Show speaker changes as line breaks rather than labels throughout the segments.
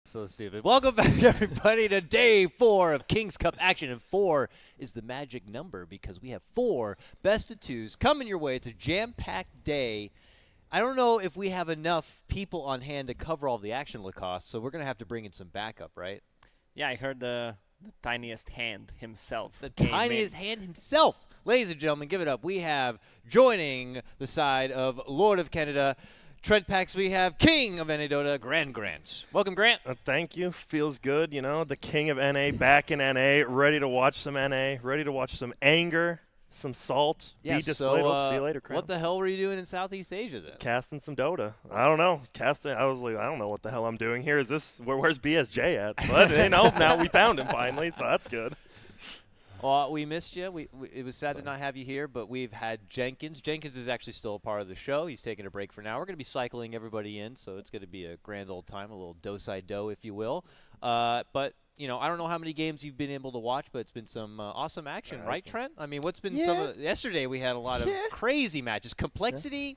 So stupid. Welcome back, everybody, to day 4 of King's Cup action. And 4 is the magic number because we have 4 best of 2s coming your way. It's a jam-packed day. I don't know if we have enough people on hand to cover all the action, Lacoste, so we're going to have to bring in some backup, right?
Yeah, I heard the tiniest hand himself.
The tiniest hand himself. Ladies and gentlemen, give it up. We have joining the side of Lord of Canada, TrentPax, we have King of NA Dota, GranT. Welcome, Grant.
Thank you. Feels good, you know, the king of NA, back in NA, ready to watch some NA, ready to watch some anger, some salt.
Yeah,
be displayed.
so,
see you later, Crown.
what the hell were you doing in Southeast Asia then?
Casting some Dota. I don't know. I was like, I don't know what the hell I'm doing here. Is this, where's BSJ at? But, you know, now we found him finally, so that's good.
Well, we missed you. It was sad to not have you here, but we've had Jenkins. Jenkins is actually still a part of the show. He's taking a break for now. We're going to be cycling everybody in, so it's going to be a grand old time, a little do-side-do, if you will. But, you know, I don't know how many games you've been able to watch, but it's been some awesome action, right, Trent? I mean, what's been some of yesterday we had a lot of crazy matches. Complexity.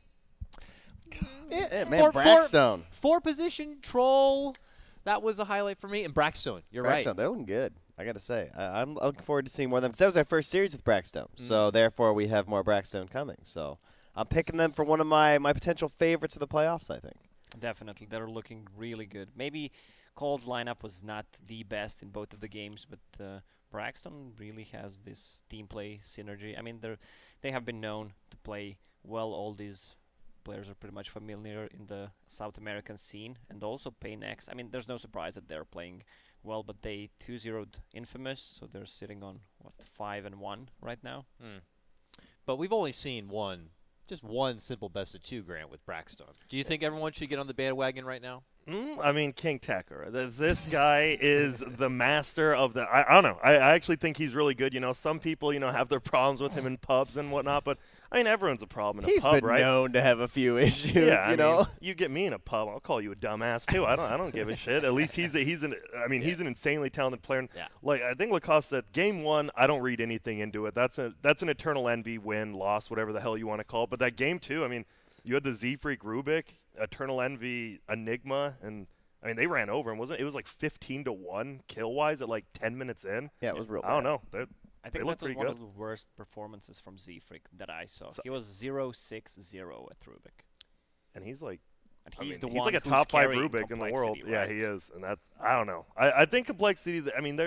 Yeah, man, Brackstone.
Four-position troll. That was a highlight for me. And Brackstone, you're right.
They're looking good, I got to say. I'm looking forward to seeing more of them. Because that was our first series with Brackstone. So, therefore, we have more Brackstone coming. So, I'm picking them for one of my potential favorites of the playoffs, I think.
Definitely. They're looking really good. Maybe Cole's lineup was not the best in both of the games, but Braxton really has this team play synergy. I mean, they have been known to play well. All these players are pretty much familiar in the South American scene, and also Paynex. I mean, there's no surprise that they're playing well, but they 2-0'd Infamous, so they're sitting on, what, 5-1 right now?
But we've only seen just one simple best of 2, Grant, with Brackstone. Do you think everyone should get on the bandwagon right now?
I mean, King Tekker. This guy is the master of the. I don't know. I actually think he's really good. You know, some people, you know, have their problems with him in pubs and whatnot, but I mean, everyone's a problem in a pub, right?
He's been known to have a few issues.
Yeah,
you know.
You get me in a pub, I'll call you a dumbass too. I don't give a shit. At least he's an insanely talented player.
Yeah.
Like I think Lacoste said, game 1, I don't read anything into it. That's an eternal envy, win, loss, whatever the hell you want to call it. But that game 2, I mean, you had the Z Freak Rubik, Eternal Envy, Enigma, and I mean they ran over him. It was like 15-1 kill wise at like 10 minutes in.
Yeah, it was real bad.
I don't know.
I think
look
that was
pretty
one
good.
of the worst performances from Z-Freak that I saw. He was 0-6-0 at Rubik.
And he's like,
he's
like a top 5 Rubik in the world.
Right?
Yeah, he is. And that I don't know. I think complexity. I mean,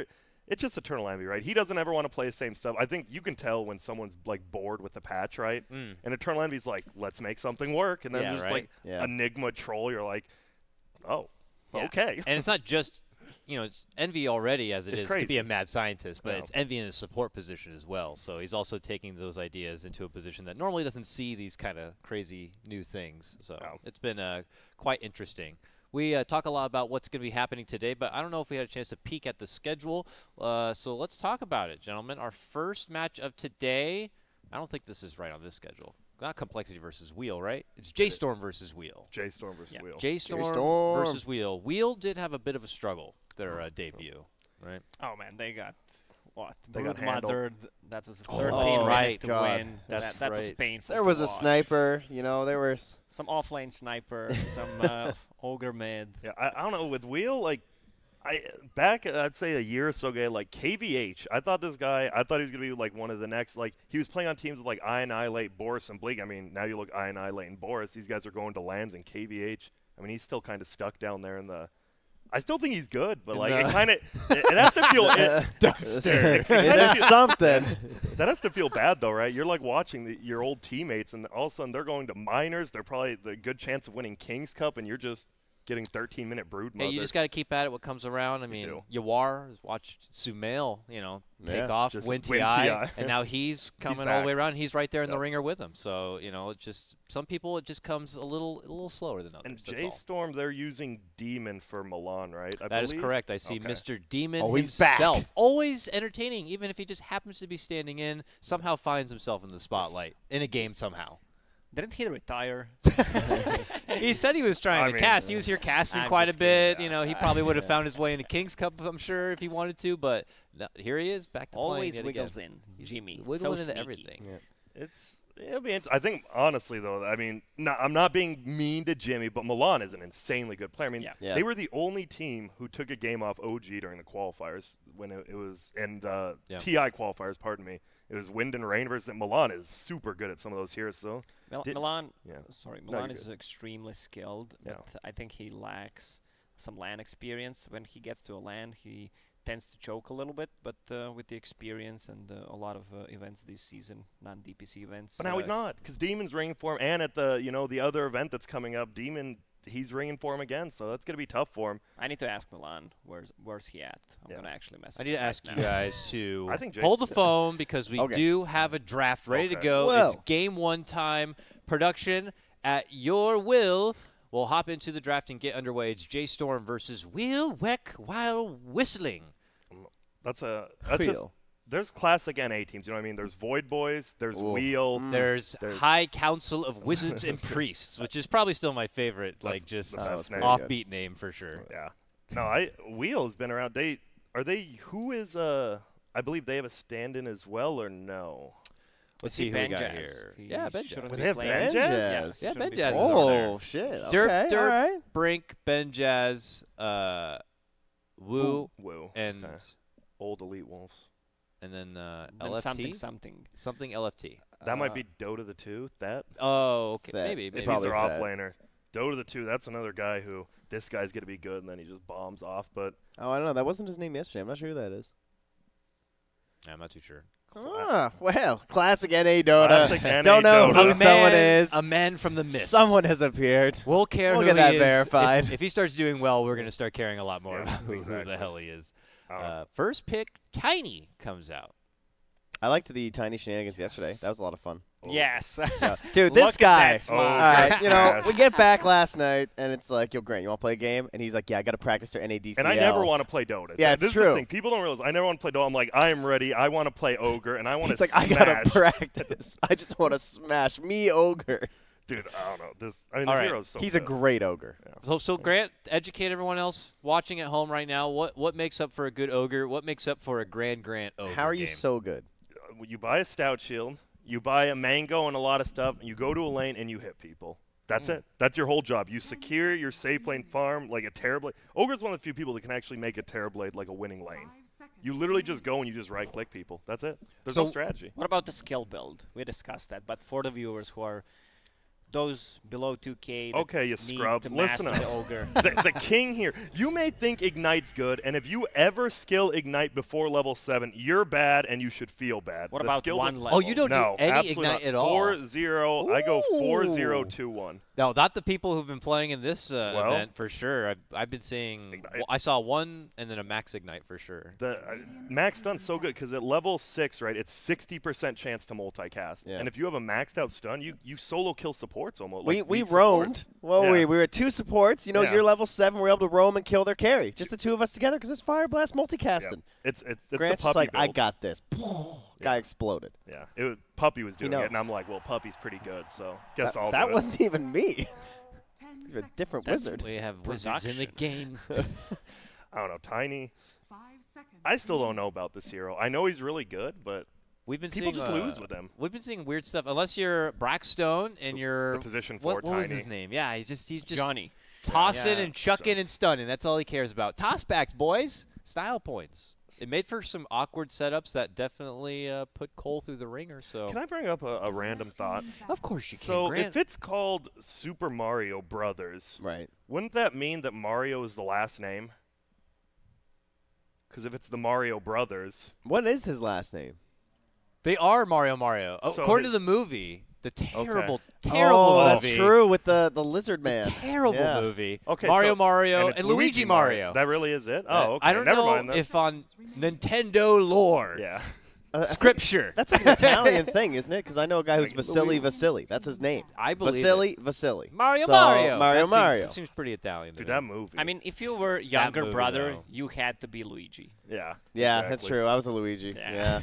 it's just eternal envy, right? He doesn't ever want to play the same stuff. I think you can tell when someone's like bored with the patch, right? And eternal envy's like, let's make something work. And then there's like Enigma Troll. You're like, oh, okay.
And it's not just, you know, it's Envy already as it
it's
is
crazy.
to be a mad scientist, but it's Envy in a support position as well. So he's also taking those ideas into a position that normally doesn't see these kind of crazy new things. So it's been quite interesting. We talk a lot about what's going to be happening today, but I don't know if we had a chance to peek at the schedule. So let's talk about it, gentlemen. Our first match of today, I don't think this is right on this schedule. Not Complexity versus Wheel, right? It's J.Storm versus Wheel.
J.Storm versus Wheel.
J.Storm versus Wheel. Wheel did have a bit of a struggle, their debut, right?
Oh, man, they got, what?
They got handled.
That was the 13th minute to win. That was painful.
There was a sniper, you know, there was
some offlane sniper, some ogre mid.
Yeah, I don't know. With Wheel, like, I'd say a year or so ago, like KVH, I thought he was going to be like one of the next, like, he was playing on teams with like Annihilate, Boris, and Bleak. I mean, now you look Annihilate and Boris, these guys are going to lands, and KVH, I mean, he's still kind of stuck down there in the, I still think he's good, but like, it kind of, it has to feel,
something.
That has to feel bad though, right? You're like watching your old teammates, and all of a sudden they're going to minors, they're probably the good chance of winning King's Cup, and you're just getting 13-minute brood mode.
Hey, you just got to keep at it what comes around. I mean, Yawar has watched Sumail, you know, take off, win TI, and now he's coming all the way around. He's right there in the ringer with him. So, you know, it's just some people, it just comes a little slower than others.
And J.Storm, they're using Demon for Milan, right?
That is correct. I see Mr. Demon
Always
himself.
Back.
Always entertaining, even if he just happens to be standing in, somehow finds himself in the spotlight in a game somehow.
Didn't he retire?
He said he was trying to cast. He was here casting quite a bit. You know, he probably would have found his way into King's Cup, I'm sure, if he wanted to. But no, here he is, back to
Always
playing
wiggles
again.
in, Jimmy.
Wiggling
so
into
sneaky.
everything.
It's It'll be I think, honestly, though, I mean, I'm not being mean to Jimmy, but Milan is an insanely good player. I mean, they were the only team who took a game off OG during the qualifiers when it was – and the TI qualifiers, pardon me. It was wind and rain versus Milan is super good at some of those heroes. So
Milan is extremely skilled, but I think he lacks some LAN experience. When he gets to a LAN, he tends to choke a little bit, but with the experience and a lot of events this season, non-DPC events.
But now he's not, because Demon's ringing for him, and at the the other event that's coming up, Demon. He's ringing for him again, so that's going to be tough for him.
I need to ask Milan, where's he at? I'm going to actually message him.
I need to ask you guys to
hold
the phone because we do have a draft ready to go.
Whoa.
It's game 1 time. Production at your will. We'll hop into the draft and get underway. It's J.Storm versus Whreck while whistling.
That's just there's classic NA teams, you know what I mean? There's Void Boys, there's Wheel.
There's High Council of Wizards and Priests, which is probably still my favorite, like just offbeat name for sure.
Yeah. No, Wheel has been around. I believe they have a stand-in as well, or no?
Let's see who we got here. Yeah, Benjaz.
They have Benjaz?
Yeah, Benjaz is
over
there.
Oh, shit.
Derp,
all right.
Brink, Benjaz, Wu, and
Old Elite Wolves.
And then LFT? Something LFT.
That might be Dota the 2.
Oh, okay. Maybe.
He's our offlaner. Dota the 2, that's another guy who, this guy's going to be good, and then he just bombs off. But
I don't know. That wasn't his name yesterday. I'm not sure who that is.
Yeah, I'm not too sure.
Well, classic NA Dota.
Classic NA
Don't know
Dota.
who someone is.
A man from the mist.
Someone has appeared.
We'll care who
get that
he is.
verified.
If he starts doing well, we're going to start caring a lot more about who the hell he is. First pick, Tiny comes out.
I liked the Tiny shenanigans yesterday. That was a lot of fun.
Yes.
Dude, this guy.
All
right, we get back last night, and it's like, yo, Grant, you want to play a game? And he's like, yeah, I got to practice for NADCL.
And I never want to play Dota.
Yeah,
this
it's true.
Is the thing. People don't realize I never want to play Dota. I'm like, I am ready. I want to play Ogre, and I want to smash.
He's like, I got to practice. I just want to smash me, Ogre.
Dude, I don't know. The hero's so
He's
good.
a great Ogre.
Yeah.
So Grant, educate everyone else watching at home right now. What makes up for a good Ogre? What makes up for a Grant Ogre
How are you
game?
so good?
You buy a Stout Shield, you buy a Mango and a lot of stuff, and you go to a lane and you hit people. That's it. That's your whole job. You secure your safe lane farm like a Terrorblade. Ogre's one of the few people that can actually make a Terrorblade like a winning lane. You literally just go and you just right-click people. That's it. There's no strategy.
What about the skill build? We discussed that, but for the viewers who are those below 2K,
okay, you scrubs, listen up.
The Ogre.
the king here. You may think Ignite's good, and if you ever skill Ignite before level 7, you're bad, and you should feel bad.
What about one level?
Oh, you don't do any Ignite at all?
4-0. I go 4-0-2-1.
No, not the people who've been playing in this event for sure. I've been seeing. I saw one and then a max Ignite for sure.
The max stun's so good because at level 6, right, it's 60% chance to multicast, and if you have a maxed out stun, you solo kill supports almost.
We roamed. Well, we were 2 supports. You know, you're level 7. We're able to roam and kill their carry. Just the 2 of us together because it's Fire Blast multicasting.
Yeah. It's
Grant's
the puppy
like,
build.
I got this. Guy exploded.
Yeah, Puppy was doing it, and I'm like, well, Puppy's pretty good, so guess I'll do it.
That wasn't even me. You're a different wizard.
We have wizards in the game.
I don't know, Tiny. I still don't know about this hero. I know he's really good, but people just lose with him.
We've been seeing weird stuff. Unless you're Brackstone and you're
the position for
Tiny. What was his name? Yeah, he's just
Johnny.
Tossing and chucking and stunning. That's all he cares about. Tossbacks, boys. Style points. It made for some awkward setups that definitely put Cole through the ringer. So
can I bring up a random thought?
Of course you can.
So
Grant.
if it's called Super Mario Brothers,
right?
Wouldn't that mean that Mario is the last name? Because if it's the Mario Brothers,
what is his last name?
They are Mario.
So
according to the movie, the terrible movie.
That's true with the lizard man.
The terrible movie.
Okay,
Mario and Luigi Mario.
That really is it? Oh, okay.
I don't know if on Nintendo lore.
Yeah.
Scripture.
That's an Italian thing, isn't it? Because I know a guy who's Vasily. That's his name.
I believe
Vasily.
Mario.
That
seems pretty Italian.
Dude, that movie.
I mean, if you were younger brother, you had to be Luigi.
Yeah.
Yeah,
exactly.
that's true. I was a Luigi. Yeah.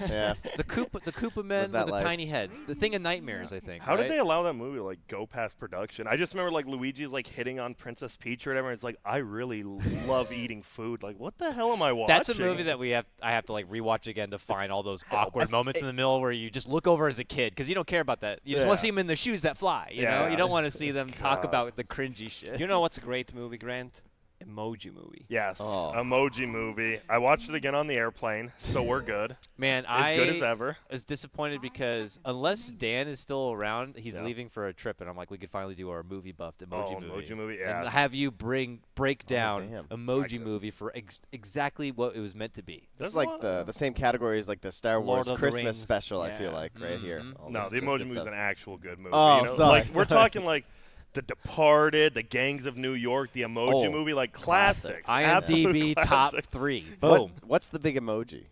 The Koopa men with the tiny heads. The thing of nightmares, I think.
How did they allow that movie to like go past production? I just remember like Luigi's like hitting on Princess Peach or whatever. And it's like I really love eating food. Like what the hell am I watching?
That's a movie that I have to like rewatch again to find all those awkward moments in the middle where you just look over as a kid because you don't care about that. You just want to see them in the shoes that fly. You know, you don't want to see them talk about the cringy shit.
You know what's a great movie, GranT? Emoji Movie.
Yes, Emoji Movie. I watched it again on the airplane, so we're good.
Man,
as good as ever.
Was disappointed because unless Dan is still around, he's leaving for a trip, and I'm like, we could finally do our movie buffed Emoji Movie.
Emoji Movie, yeah.
And have you break down Emoji Movie for exactly what it was meant to be.
This is like the same category as like the Star Wars Christmas special. I feel like right here.
No, the Emoji Movie is an actual good movie.
Oh,
you know?
sorry.
Like we're talking like The Departed, The Gangs of New York, the Emoji Movie, like classics.
IMDb top 3. Boom.
What's the big emoji?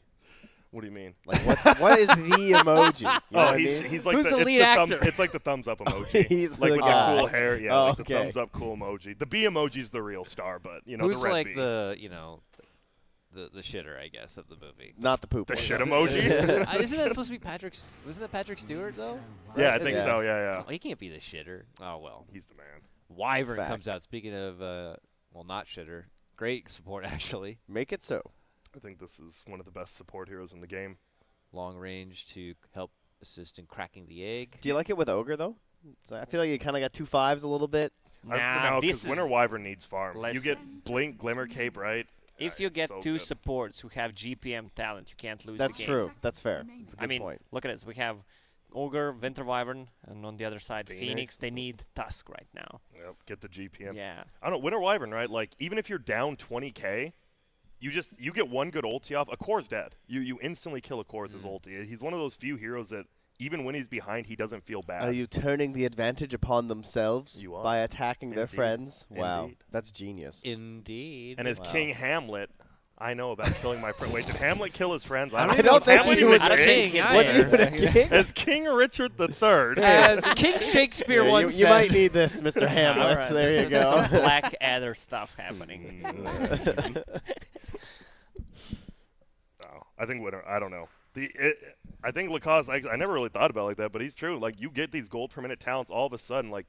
What do you mean?
Like what is the emoji? You know
he's like
Who's the lead
actor?
actor?
It's like the thumbs up emoji.
He's
like
the
with
guy.
the cool hair. Yeah,
Oh,
like the
okay.
thumbs up cool emoji. The B emoji's the real star, but you know
Who's
the red
like
B.
the the shitter, I guess, of the movie.
Not the poop.
The
one.
shit emoji?
Isn't that supposed to be Patrick? Wasn't that Patrick Stewart though?
Yeah, I think so. Yeah.
Oh, he can't be the shitter. Oh well.
He's the man.
Wyvern
Fact.
comes out. Speaking of, well, not shitter. Great support actually.
Make it so.
I think this is one of the best support heroes in the game.
Long range to help assist in cracking the egg.
Do you like it with Ogre though? So I feel like you kind of got 2 5s a little bit.
No,
this
because
is
Winter Wyvern needs farm.
less-
You get Blink, Glimmer Cape, right?
If you
It's
get
so
2
good.
supports who have GPM talent, you can't lose
That's
the game.
true. That's fair. That's a good
I mean,
point.
look at this. We have Ogre, Winter Wyvern, and on the other side,
Phoenix.
Phoenix. They need Tusk right now.
Yep, get the GPM.
Yeah.
I don't know, Winter Wyvern, right? Like, even if you're down 20k, you get one good ulti off. A core's dead. You instantly kill a core with his ulti. He's one of those few heroes that even when he's behind, he doesn't feel bad.
Are you turning the advantage upon themselves
You are.
by attacking their
Indeed.
friends? Wow,
Indeed.
that's genius.
Indeed.
And as
Wow.
King Hamlet, I know about killing my friend. Wait, did Hamlet kill his friends?
I
don't
don't
know.
think
Hamlet
he
even
was
a king.
king?
Was he even a king?
As King Richard III.
As King Shakespeare
Yeah,
once
you
said.
might need this, Mr. Hamlet.
All right.
There you
This is some
go.
Black Adder stuff happening.
No, I think Winter. I don't know. I think Lacoste. I never really thought about it like that, but he's true. Like you get these gold per minute talents, all of a sudden, like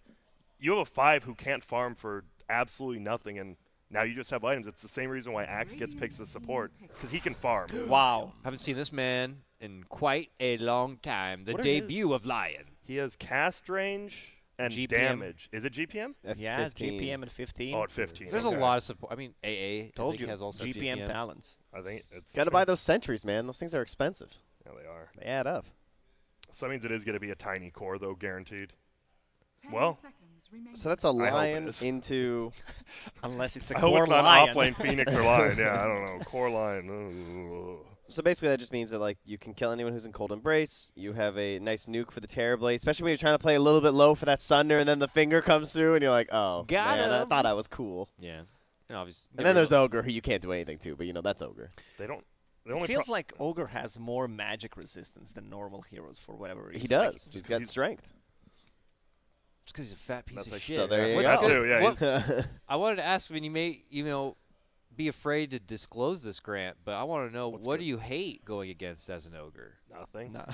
you have a 5 who can't farm for absolutely nothing, and now you just have items. It's the same reason why Axe gets picks as support because he can farm.
Wow.
Haven't seen this man in quite a long time. The
What are
debut
his-
of Lion.
He has cast range and
GPM.
damage. Is it GPM?
At
Yeah,
15.
GPM at 15.
Oh, at 15.
There's
okay.
a lot of support. I mean, AA
Told
I think
you.
has also
GPM talents.
I think it's.
Got to
true.
buy those sentries, man. Those things are expensive.
Yeah, they are.
They add up.
So that means it is going to be a tiny core, though, guaranteed. Well,
So that's a
hope it
lion
is.
into.
Unless it's a
I hope
core
it's not
lion.
offlane Phoenix or Lion. Yeah, I don't know. Core Lion. Ugh.
So basically, that just means that like you can kill anyone who's in Cold Embrace. You have a nice nuke for the Terrorblade, especially when you're trying to play a little bit low for that Sunder, and then the finger comes through, and you're like, oh,
Got
man, I
him.
thought I was cool.
Yeah. And obviously.
And then there's Ogre, who you can't do anything to, but you know that's Ogre.
They don't. The
It
only
feels like Ogre has more magic resistance than normal heroes for whatever reason.
He does.
just
He's
'cause
got
he's-
strength.
Just because he's a fat piece
That's
of
like-
shit.
So there you
What's
That
go.
too, yeah.
what-
he's-
I wanted to ask when you may, be afraid to disclose this, Grant, but I want to know
What's
what
good?
do you hate going against as an ogre?
Nothing.
No.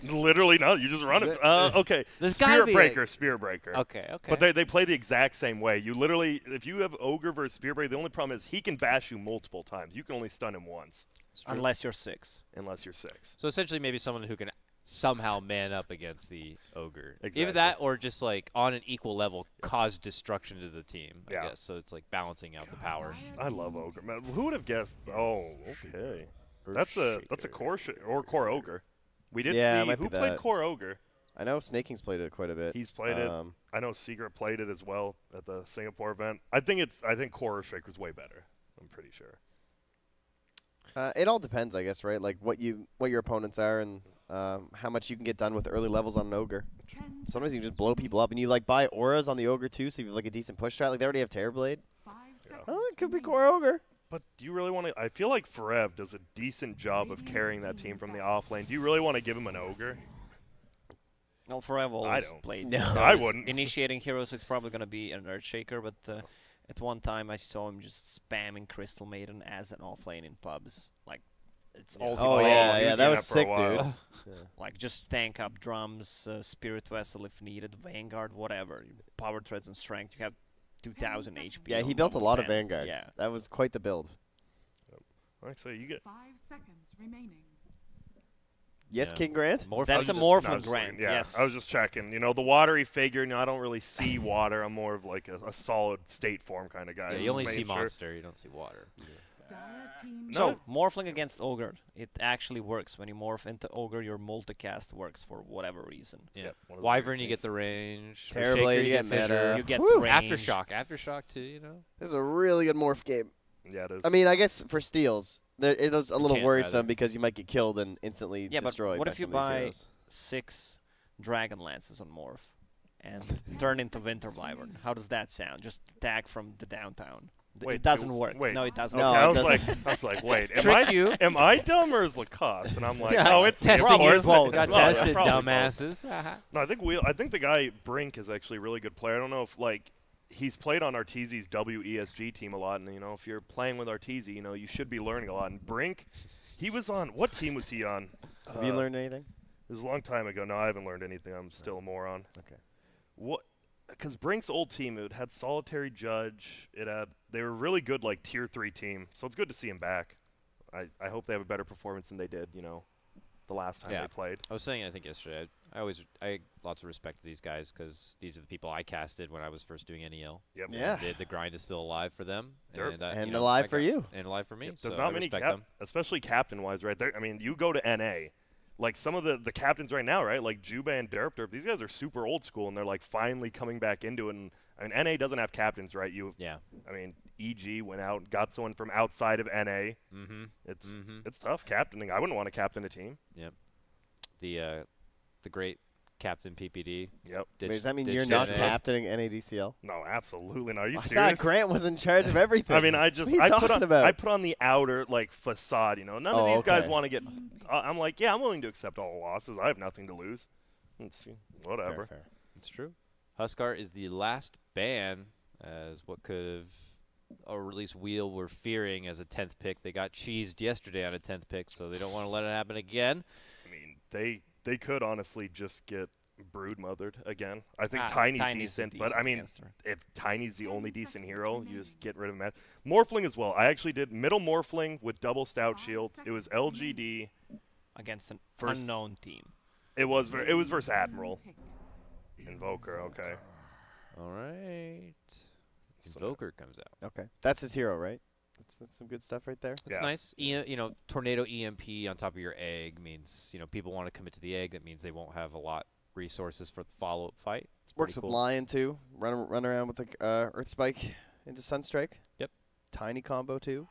Literally, no. You just run it. Okay.
There's gotta
Spirit
be
Breaker. Spirit Breaker.
Okay, okay.
But they play the exact same way. You literally, if you have Ogre versus Spirit Breaker, the only problem is he can bash you multiple times. You can only stun him once,
Unless you're 6.
unless you're 6.
So essentially, maybe someone who can somehow man up against the ogre.
Exactly.
Either that, or just like on an equal level, cause destruction to the team. I
Yeah.
guess so. It's like balancing out the power.
I love Ogre. Man, who would have guessed? Oh, okay. That's a core or core Ogre. We did
Yeah, it
see
might
who
be
played
that.
core Ogre.
I know Snaking's played it quite a bit.
He's played it. I know Secret played it as well at the Singapore event. I think core Shaker's way better. I'm pretty sure.
It all depends, I guess, right? Like what your opponents are and how much you can get done with early levels on an ogre. Sometimes you can just blow people up, and you like buy auras on the ogre too, so you have like a decent push strat. Like they already have Terrorblade. Oh, it could be core ogre.
But do you really want to? I feel like Forev does a decent job of carrying that team from the offlane. Do you really want to give him an ogre?
Well, Forever always
don't.
played.
No.
I
those
wouldn't.
Initiating heroes, it's probably going to be an Earthshaker, but at one time I saw him just spamming Crystal Maiden as an offlane in pubs. Like, it's all he
Oh
played.
yeah,
he
yeah,
was
that
doing
was
that for a
sick,
while.
dude.
Like, just tank up drums, Spirit Vessel if needed, Vanguard, whatever. Power Threads and Strength. You have 2,000 HP.
Yeah, he
on
built a lot of
almost
Vanguard.
Yeah.
That was quite the build.
Like I say, you get
5 seconds remaining.
Yes,
Yeah.
King Grant?
That's a
No,
Morphlin
just
Grant,
yeah,
yes.
I was just checking. You know, the watery figure, I don't really see water. I'm more of like a solid state form kind of guy.
Yeah, you
Just
only see
making sure.
monster, you don't see water.
So, morphling against Ogre, it actually works. When you morph into Ogre, your multicast works for whatever reason.
Yeah.
Yep, one of the
Wyvern,
big
you get
things.
the range. For
Terrorblade,
Shaker,
you get meta.
Fissure.
You get
Woo!
range.
Aftershock too, you know?
This is a really good morph game.
Yeah, it is.
I mean, I guess for steals, it is a little
Enchant,
worrisome
rather.
because you might get killed and instantly
Yeah, but
destroyed.
what
by
if you
some of these
buy
heroes.
6 Dragon Lances on morph and turn into Winter Wyvern? How does that sound? Just attack from the downtown.
Wait,
It doesn't work.
wait.
No, it doesn't.
Okay,
No,
I
it
was
doesn't.
like, wait,
Tricked you.
am I dumb or is Lacoste? And I'm like,
Yeah,
no, it's
testing you
of course.
both. Got
Oh, yeah,
tested,
probably both.
dumbasses.
No, I think the guy Brink is actually a really good player. I don't know if like he's played on Arteezy's WESG team a lot, and you know if you're playing with Arteezy, you know you should be learning a lot. And Brink, he was on what team was he on?
Have you learned anything?
It was a long time ago. No, I haven't learned anything. I'm still a moron.
Okay.
What? Because Brink's old team, it had Solitary Judge. They were really good, like tier 3 team. So it's good to see him back. I hope they have a better performance than they did. You know, the last time
Yeah.
they played.
I was saying, I think yesterday, I lots of respect to these guys because these are the people I casted when I was first doing NEL.
Yep.
Yeah.
The grind is still alive for them.
Derp.
And,
And
you know,
alive
I
for
got-
you.
And alive for me.
There's
so
not
I
many,
respect them.
especially captain-wise, right there. I mean, you go to NA, like some of the captains right now, right? Like Juba and Derp, these guys are super old school, and they're like finally coming back into it. And I mean, NA doesn't have captains, right?
Yeah.
I mean, EG went out and got someone from outside of NA.
Mm-hmm.
It's tough captaining. I wouldn't want to captain a team.
Yep. The great Captain PPD.
Yep.
Wait, does that mean
ditched
you're not
NA.
captaining NADCL?
No, absolutely not. Are you
I
serious?
thought Grant was in charge of everything.
I mean,
What are you talking about?
I put on the outer like facade. You know, none of
Oh,
these guys
okay.
want to get. I'm like, yeah, I'm willing to accept all the losses. I have nothing to lose. Let's see, whatever.
Fair.
It's true. Huskar is the last ban, as what could have, or at least Wheel were fearing as a 10th pick. They got cheesed yesterday on a 10th pick, so they don't want to let it happen again.
I mean, they could honestly just get brood mothered again. I think
Tiny's
Tiny's decent, but I mean,
against her.
if Tiny's the only decent hero, you just get rid of him. Morphling as well. I actually did middle Morphling with double Stout Shield. It was LGD.
Against an
First-
unknown team.
It was versus Admiral. Invoker, okay.
All right.
So-
Invoker comes out.
Okay. That's his hero, right? That's some good stuff right there.
That's
Yeah.
nice. You know, Tornado EMP on top of your egg means, you know, people want to commit to the egg. That means they won't have a lot resources for the follow-up fight. It's
Works
pretty
with
cool.
Lion too. Run around with a Earth Spike into Sunstrike.
Yep.
Tiny combo too.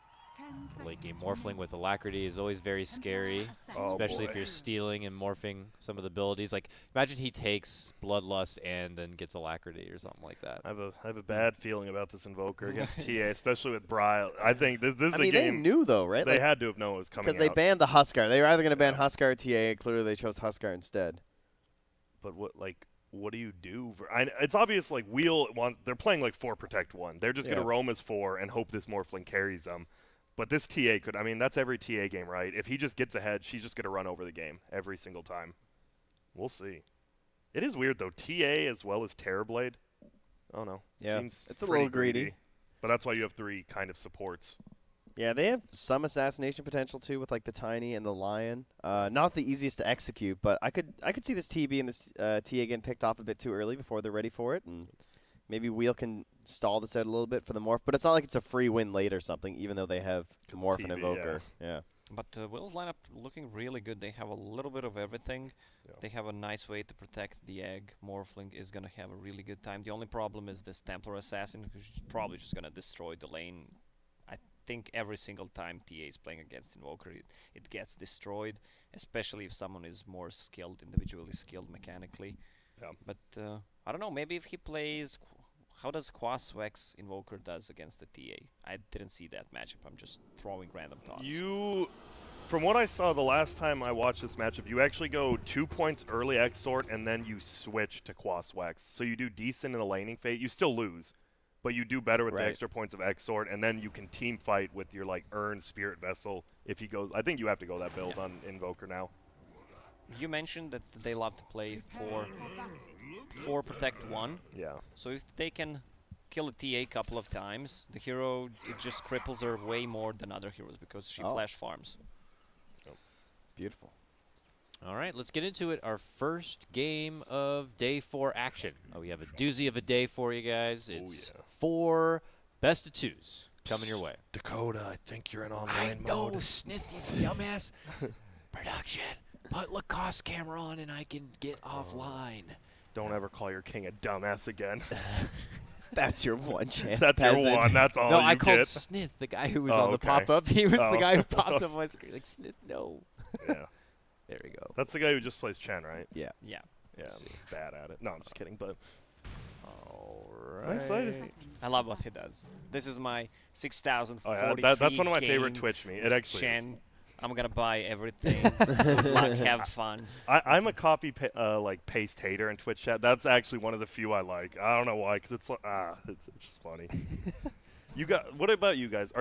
Late game Morphling with Alacrity is always very scary,
Oh,
especially if
boy.
you're stealing and morphing some of the abilities. Like, imagine he takes Bloodlust and then gets Alacrity or something like that.
I have a bad feeling about this Invoker against TA, especially with Brile. I think this is
I
a
mean, they
game
knew though, right?
they had to have known it was coming
because they
out.
banned the Huskar. They were either going to ban
Yeah.
Huskar or TA. Clearly, they chose Huskar instead.
But what do you do? It's obvious like they're playing like 4 protect 1. They're just
Yeah.
gonna roam as 4 and hope this Morphling carries them. But this TA could. I mean, that's every TA game, right? If he just gets ahead, she's just gonna run over the game every single time. We'll see. It is weird though. TA as well as Terrorblade. I don't know.
Yeah.
Seems
It's a
pretty
little greedy.
But that's why you have 3 kind of supports.
Yeah, they have some assassination potential too with like the Tiny and the Lion. Not the easiest to execute, but I could see this TB and this TA getting picked off a bit too early before they're ready for it, and maybe Wheel can stall this out a little bit for the morph. But it's not like it's a free win late or something, even though they have morph and
TB,
Invoker. Yeah.
But Will's lineup looking really good. They have a little bit of everything.
Yeah.
They have a nice way to protect the egg. Morphling is going to have a really good time. The only problem is this Templar Assassin, who's probably just going to destroy the lane. I think every single time TA is playing against Invoker, it gets destroyed, especially if someone is more skilled, individually skilled mechanically.
Yeah.
But I don't know, maybe if he plays... How does Quaswex Invoker does against the TA? I didn't see that matchup. I'm just throwing random thoughts.
From what I saw the last time I watched this matchup, you actually go 2 points early Exort, and then you switch to Quaswex. So you do decent in the laning phase. You still lose, but you do better with the
Right.
extra points of Exort, and then you can team fight with your like Earn Spirit Vessel if he goes. I think you have to go that build on Invoker now.
You mentioned that they love to play for Protect 1.
Yeah.
So if they can kill a TA a couple of times, the hero, it just cripples her way more than other heroes because she
Oh.
flash farms.
Beautiful.
All right, let's get into it. Our first game of day 4 action. Oh, we have a doozy of a day for you guys. It's 4 best of 2s coming your way.
Dakota, I think you're in online mode.
Snith, you dumbass. Production, put Lacoste camera on and I can get offline.
Don't ever call your king a dumbass again.
That's your one chance.
That's
peasant.
your one. That's all
No,
you
I called
get.
Snith, the guy who was on the pop-up. He was the guy who popped up on my screen. Like, Snith, no.
Yeah.
There we go.
That's the guy who just plays Chen, right?
Yeah.
Yeah.
Yeah, I'm bad at it. No, I'm just kidding, but
All
nice
right.
lady.
I love what he does. This is my 6,043
Oh, yeah, that's one of my favorite
game
Twitch memes. It actually is.
Chen. I'm gonna buy everything. Good luck, have fun.
I'm a copy paste hater in Twitch chat. That's actually one of the few I like. I don't know why, because it's just funny. What about you guys?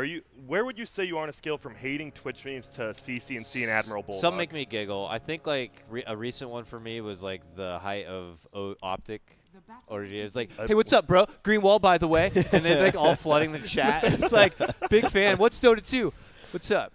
Where would you say you are on a scale from hating Twitch memes to CC and Admiral Bulldog?
Some make me giggle. I think like a recent one for me was like the height of Optic. Or it was like, hey, what's up, bro? Green wall, by the way. And they're like all flooding the chat. It's like, big fan. What's Dota 2? What's up?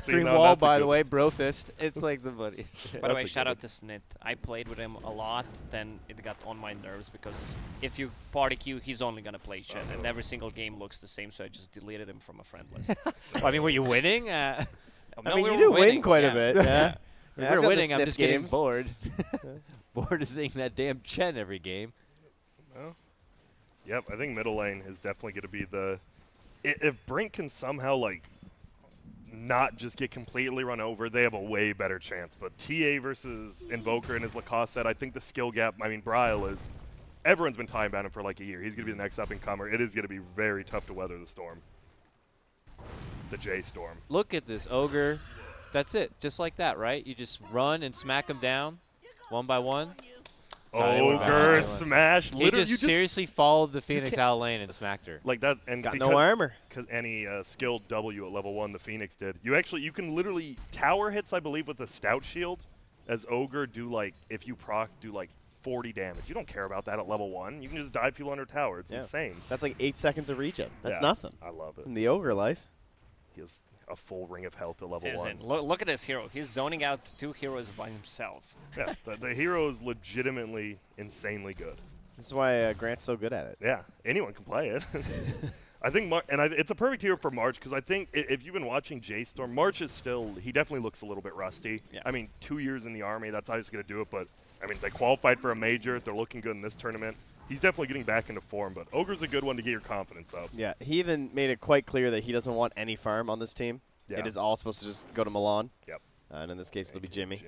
Green wall, by the way, bro fist. It's like the buddy.
By the way, shout out to Snit. I played with him a lot, then it got on my nerves because if you party queue, he's only gonna play Chen, and every single game looks the same, so I just deleted him from a friend list.
Well, I mean, were you winning?
I
No,
mean,
we
you
were
do win
winning,
quite
yeah.
a bit. Yeah.
We
I've
were
done the
winning. I'm
sniff
just
games.
getting bored. Bored of seeing that damn Chen every game.
Well, yep, I think middle lane is definitely going to be the... If Brink can somehow, like, not just get completely run over, they have a way better chance. But TA versus Invoker and his Lacoste set, I think the skill gap, I mean, Bryle is... Everyone's been talking about him for like a year. He's going to be the next up-and-comer. It is going to be very tough to weather the storm. The J.Storm.
Look at this Ogre. That's it. Just like that, right? You just run and smack them down one by one.
Ogre smash.
He just seriously followed the Phoenix out lane and smacked her.
Like that, and
Got no armor.
Because any skilled W at level 1 the Phoenix did. You can literally tower hits, I believe, with the Stout Shield, as Ogre do like, if you proc, do like 40 damage. You don't care about that at level 1. You can just dive people under tower. It's insane.
That's like 8 seconds of regen. That's nothing.
I love it.
In the Ogre life.
He has a full ring of health at level
Listen,
1.
look at this hero. He's zoning out 2 heroes by himself.
Yeah, the hero is legitimately insanely good.
This is why GranT's so good at it.
Yeah, anyone can play it. I think, it's a perfect hero for March because I think if you've been watching J.Storm, March is still, he definitely looks a little bit rusty.
Yeah.
I mean, 2 years in the Army, that's how he's going to do it. But, I mean, they qualified for a major. They're looking good in this tournament. He's definitely getting back into form, but Ogre's a good one to get your confidence up.
Yeah, he even made it quite clear that he doesn't want any farm on this team.
Yeah.
It is all supposed to just go to Milan.
Yep.
And in this case, it'll be Jimmy.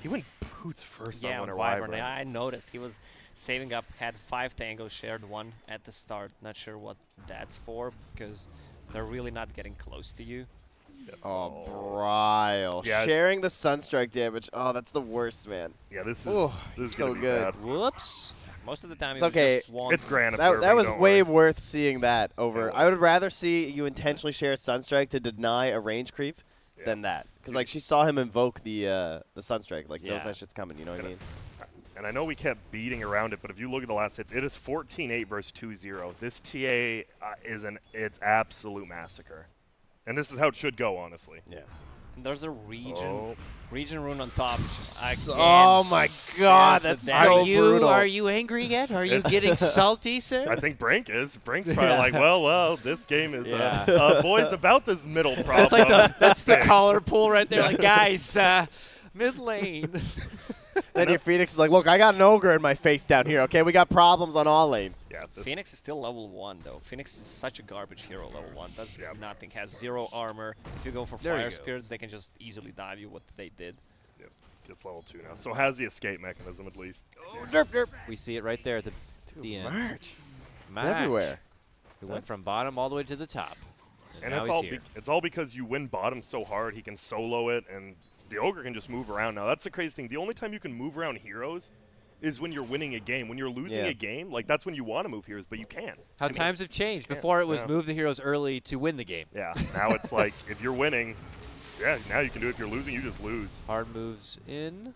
He went Boots first
Yeah,
on
on
Wyvern.
Wyvern. I noticed he was saving up, had 5 tangos, shared 1 at the start. Not sure what that's for because they're really not getting close to you.
Oh, Bryle.
Yeah.
Sharing the Sunstrike damage. Oh, that's the worst, man.
Yeah, this
Ooh,
is
so
gonna be
good.
bad.
Whoops.
Most of the time,
It's
it was
okay.
just one.
It's GranT
That
observing,
was
don't
way
worry.
worth seeing that over.
It
I
was.
would rather see you intentionally share Sunstrike to deny a range creep than that. Because, like, she saw him invoke the Sunstrike. Like, knows that shit's coming, you know what I mean?
And I know we kept beating around it, but if you look at the last hits, it is 14-8 versus 2-0. This TA it's absolute massacre. And this is how it should go, honestly.
Yeah.
And there's a region rune on top.
Oh my God, that's so brutal.
Are you angry yet? Are you getting salty, sir?
I think Brink is. Brink's probably like, well, this game is,
Yeah.
boys, about this middle problem.
That's like that's the collar pull right there. Like, guys, mid lane.
Then your Phoenix is like, look, I got an Ogre in my face down here, okay? We got problems on all lanes.
Yeah,
Phoenix is still level 1, though. Phoenix is such a garbage hero, level 1. Does nothing. Has 0 armor. If you go for Fire Spirits, they can just easily dive you what they did.
Yep. Gets level 2 now. So has the escape mechanism, at least.
Oh, derp, derp. We see it right there at the end.
March. It's everywhere.
We went from bottom all the way to the top.
And
now
it's all because you win bottom so hard, he can solo it, and the Ogre can just move around. Now, that's the crazy thing. The only time you can move around heroes is when you're winning a game. When you're losing a game, like, that's when you want to move heroes, but you can't.
How times have changed. Before it was move the heroes early to win the game.
Yeah, now it's like, if you're winning, now you can do it. If you're losing, you just lose.
Hard moves in.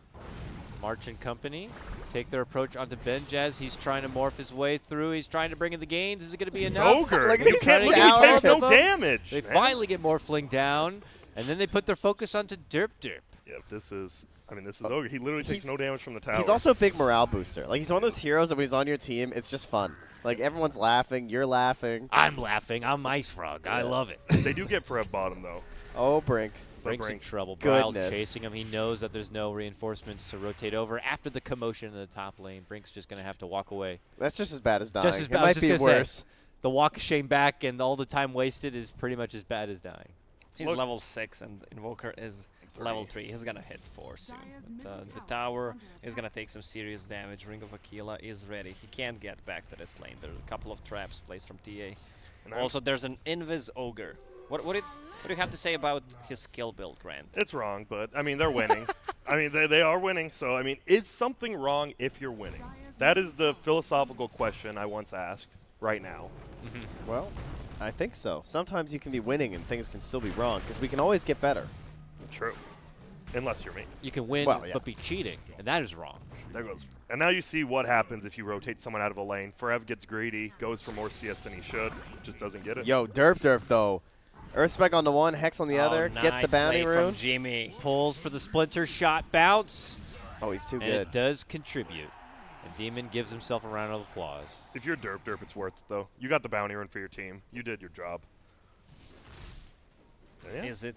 March and company take their approach onto Benjaz. He's trying to morph his way through. He's trying to bring in the gains. Is it going to be
It's
enough?
Ogre.
Look at
You
his
can't look
shower.
at he takes no damage.
They
man.
finally get Morphling down, and then they put their focus onto Derp Derp.
Yeah, this is Ogre. He literally takes no damage from the tower.
He's also a big morale booster. Like, he's one of those heroes that when he's on your team, it's just fun. Like, everyone's laughing, you're laughing.
I'm laughing. I'm Ice Frog. I love it.
They do get Forever bottom, though.
Oh, Brink.
Brink's in trouble.
Goodness.
Bryle chasing him. He knows that there's no reinforcements to rotate over. After the commotion in the top lane, Brink's just going to have to walk away.
That's just as bad as dying.
Just as bad.
It might be worse.
The walk of shame back and all the time wasted is pretty much as bad as dying.
He's level 6 and Invoker is level 3. He's gonna hit 4 soon. The tower is gonna take some serious damage. Ring of Aquila is ready. He can't get back to this lane. There are a couple of traps placed from TA. And also, there's an Invis Ogre. What do you have to say about his skill build, GranT?
It's wrong, but I mean they're winning. I mean they are winning. So I mean, is something wrong if you're winning? That is the philosophical question I once asked. Right now.
Well, I think so. Sometimes you can be winning and things can still be wrong because we can always get better.
True. Unless you're me.
You can win but be cheating, and that is wrong.
There goes. And now you see what happens if you rotate someone out of a lane. Forev gets greedy, goes for more CS than he should, just doesn't get it.
Yo, Derp though. Earthspec on the one, Hex on the other,
nice
gets the bounty
play
rune.
From Jimmy.
Pulls for the splinter shot bounce.
Oh, he's too
and
good.
It does contribute. And Demon gives himself a round of applause.
If you're Derp, it's worth it, though. You got the bounty run for your team. You did your job. Yeah.
Is it?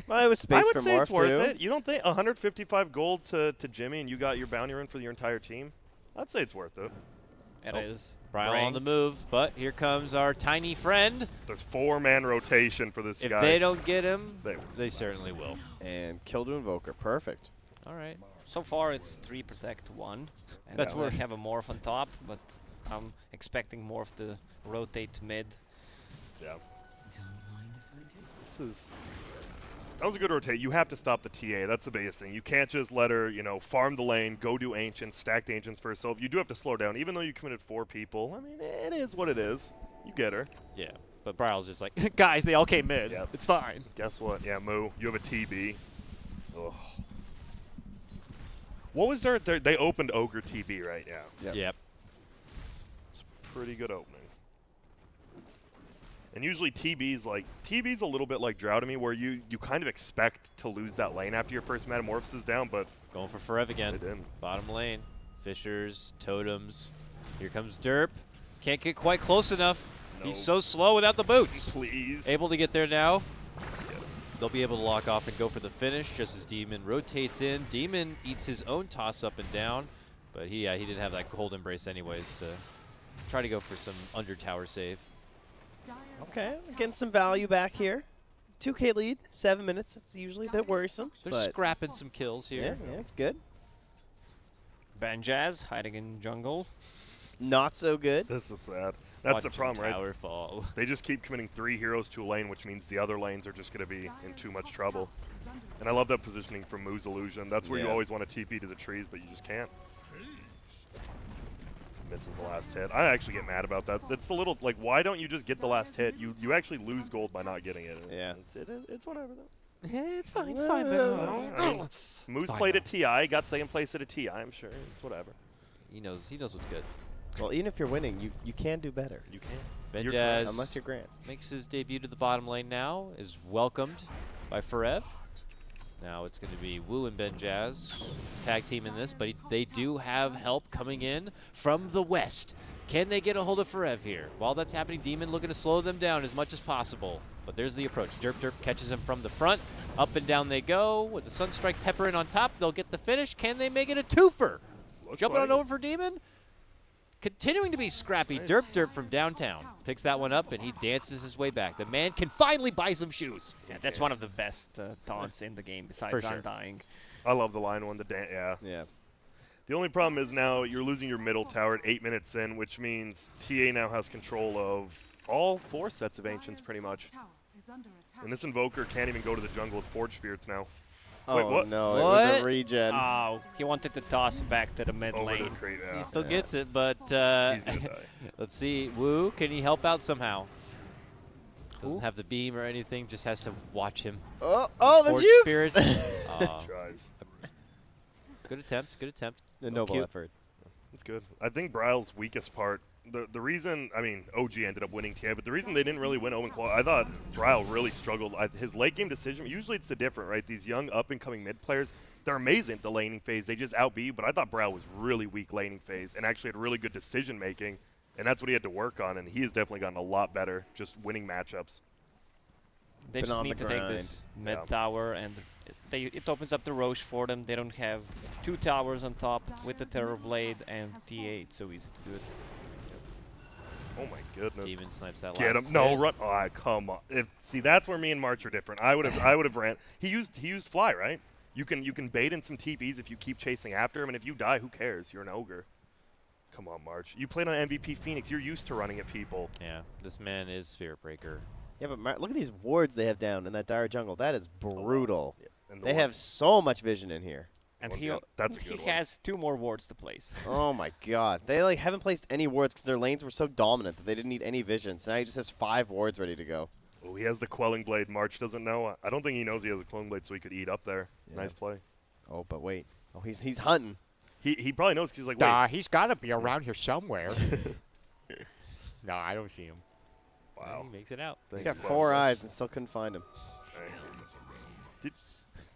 Well, it was space
I
for
would say
morph
it's worth
too.
it. You don't think 155 gold to Jimmy and you got your bounty run for your entire team? I'd say it's worth it.
It is.
Bryle on the move, but here comes our tiny friend.
There's 4-man rotation for this guy.
If they don't get him, they
certainly
certainly will.
And kill to Invoker, perfect.
All right.
So far, it's 3 protect 1. And
That's
we have a morph on top, but I'm expecting morph to rotate to mid.
Yeah. That was a good rotate. You have to stop the TA. That's the biggest thing. You can't just let her, farm the lane, go do Ancients, stack the Ancients for herself. You do have to slow down. Even though you committed 4 people, I mean, it is what it is. You get her.
Yeah, but Bryle's just like, guys, they all came mid.
Yep.
It's fine.
Guess what? Yeah, Moo, you have a TB. Ugh. What was their they opened Ogre TB right now.
Yep.
It's a pretty good opening. And usually TB's a little bit like Drow to me, where you kind of expect to lose that lane after your first metamorphosis down, but
going for Forever again.
They didn't.
Bottom lane. Fishers, totems. Here comes Derp. Can't get quite close enough.
No.
He's so slow without the boots.
Please.
Able to get there now. They'll be able to lock off and go for the finish just as Demon rotates in. Demon eats his own toss up and down, but he didn't have that cold embrace anyways to try to go for some under tower save.
Okay, getting some value back here. 2K lead, 7 minutes. It's usually a bit worrisome.
They're scrapping some kills here.
Yeah, it's good.
Banjaz hiding in jungle.
Not so good.
This is sad. That's the problem, right?
Tower fall.
They just keep committing 3 heroes to a lane, which means the other lanes are just going to be in too much trouble. And I love that positioning from Moo's Illusion. That's where you always want to TP to the trees, but you just can't. Misses the last hit. I actually get mad about that. It's a little, why don't you just get the last hit? You actually lose gold by not getting it.
Yeah.
It's whatever, though.
It's fine. It's fine.
I mean, Moose played at TI, got second place at a TI, I'm sure. It's whatever.
He knows what's good.
Well, even if you're winning, you can do better.
You can.
Benjaz
unless you're GranT.
makes his debut to the bottom lane now, is welcomed by Forev. Now it's going to be Wu and Benjaz tag team in this, but they do have help coming in from the west. Can they get a hold of Forev here? While that's happening, Demon looking to slow them down as much as possible. But there's the approach. Derp catches him from the front. Up and down they go with the Sunstrike Pepper in on top. They'll get the finish. Can they make it a twofer? Jumping on over for Demon. Continuing to be scrappy. Nice. Derp from downtown picks that one up, and he dances his way back. The man can finally buy some shoes.
Yeah, that's one of the best taunts in the game, besides Undying.
I love the line one. Yeah. The only problem is now you're losing your middle tower at 8 minutes in, which means TA now has control of all 4 sets of Ancients pretty much. And this Invoker can't even go to the jungle with Forge Spirits now.
Oh,
wait, what?
No, it was a regen.
Oh, he wanted to toss back to the mid lane.
He still gets it, but
he's gonna die.
Let's see. Wu, can he help out somehow? Doesn't have the beam or anything, just has to watch him.
Oh, the
Forge
jukes!
Spirits.
Tries.
Good attempt.
A noble effort.
That's good. I think Bryle's weakest part the reason, I mean, OG ended up winning TA, but the reason they didn't really win Owen Qual, I thought Dryle really struggled. His late game decision, usually it's the different, right? These young up-and-coming mid players, they're amazing at the laning phase. They just outbeat you, but I thought Dryle was really weak laning phase and actually had really good decision-making, and that's what he had to work on, and he has definitely gotten a lot better just winning matchups.
They just need to take this mid tower, and it opens up the Roche for them. They don't have 2 towers on top with the Terror Blade and TA. It's so easy to do it.
Oh my goodness!
Demon snipes that.
Get him! No, run! Oh, come on! See, that's where me and March are different. I would have ran. He used fly, right? You can bait in some TPs if you keep chasing after him, and if you die, who cares? You're an ogre. Come on, March. You played on MVP Phoenix. You're used to running at people.
Yeah, this man is Spirit Breaker.
Yeah, but look at these wards they have down in that dire jungle. That is brutal.
Yeah. And
they have so much vision in here.
And
he
has 2 more wards to place.
Oh my god. They like haven't placed any wards because their lanes were so dominant that they didn't need any vision. So now he just has 5 wards ready to go.
Oh, he has the Quelling Blade. March doesn't know. I don't think he knows he has a Quelling Blade, so he could eat up there. Yeah. Nice play.
Oh, but wait. Oh, he's hunting.
He probably knows because he's like, wait.
He's got to be around here somewhere. No, I don't see him.
Wow.
He makes it out.
He's got 4 eyes and still couldn't find him.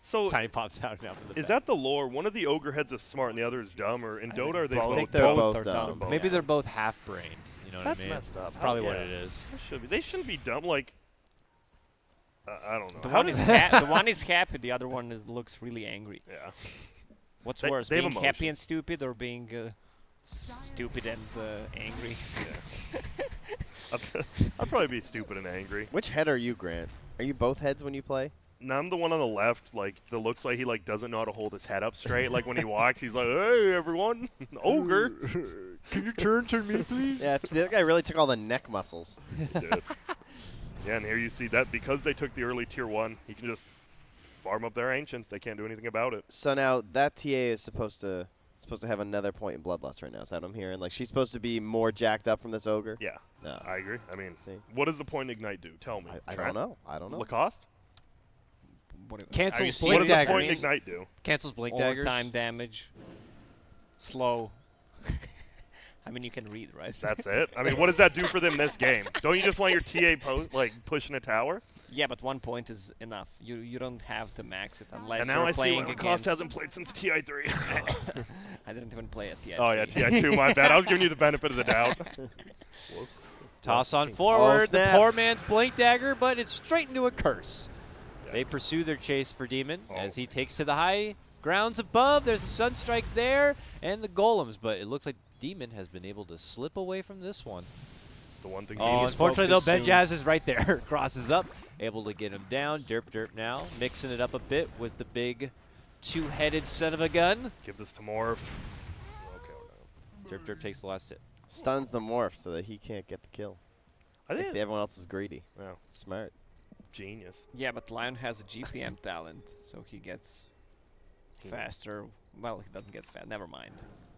So
Tiny pops out now from the
is
back.
that the lore? One of the ogre heads is smart and the other is dumb, or in Dota are they both?
I think they're both dumb.
Maybe they're both half-brained. You know what
That's
I mean?
messed up.
That's probably what it is.
That should be. They shouldn't be dumb. Like, I don't know.
The one is the one is happy. The other one looks really angry.
Yeah.
What's worse, being happy and stupid, or being stupid and angry?
Yeah. I'd probably be stupid and angry.
Which head are you, Grant? Are you both heads when you play?
No, I'm the one on the left, like, that looks like he, like, doesn't know how to hold his head up straight. Like, when he walks, he's like, hey, everyone, ogre.
Can you turn to me, please?
Yeah, that guy really took all the neck muscles.
He did. Yeah, and here you see that because they took the early tier 1, he can just farm up their ancients. They can't do anything about it.
So now that TA is supposed to have another point in Bloodlust right now. Is that what I'm hearing? Like, she's supposed to be more jacked up from this ogre?
Yeah,
no.
I agree. I mean, what does the point Ignite do? Tell me.
I don't know. I don't know.
Lacoste?
Cancels
What
blink
does the point
daggers.
Ignite do?
Cancels blink
All
daggers.
time damage. Slow. I mean, you can read, right?
That's it? I mean, what does that do for them this game? Don't you just want your TA pushing a tower?
Yeah, but 1 point is enough. You don't have to max it unless
and now
you're
I see
playing
why Lacoste hasn't played since TI3.
I didn't even play at TI3.
Oh, yeah, TI2, my bad. I was giving you the benefit of the doubt. Whoops.
Toss on forward. The
snap.
poor man's blink dagger, but it's straight into a curse.
Yes.
They pursue their chase for Demon as he takes to the high grounds above. There's a Sunstrike there and the golems, but it looks like Demon has been able to slip away from this one.
The one thing
Unfortunately, though, Benjaz is right there. Crosses up, able to get him down. Derp now, mixing it up a bit with the big 2-headed son of a gun.
Give this to Morph. Okay,
Derp takes the last hit.
Stuns the morph so that he can't get the kill.
I think
Everyone else is greedy.
Yeah.
Smart.
Genius.
Yeah, but Lion has a GPM talent, so he gets faster. Well, he doesn't get fast. Never mind.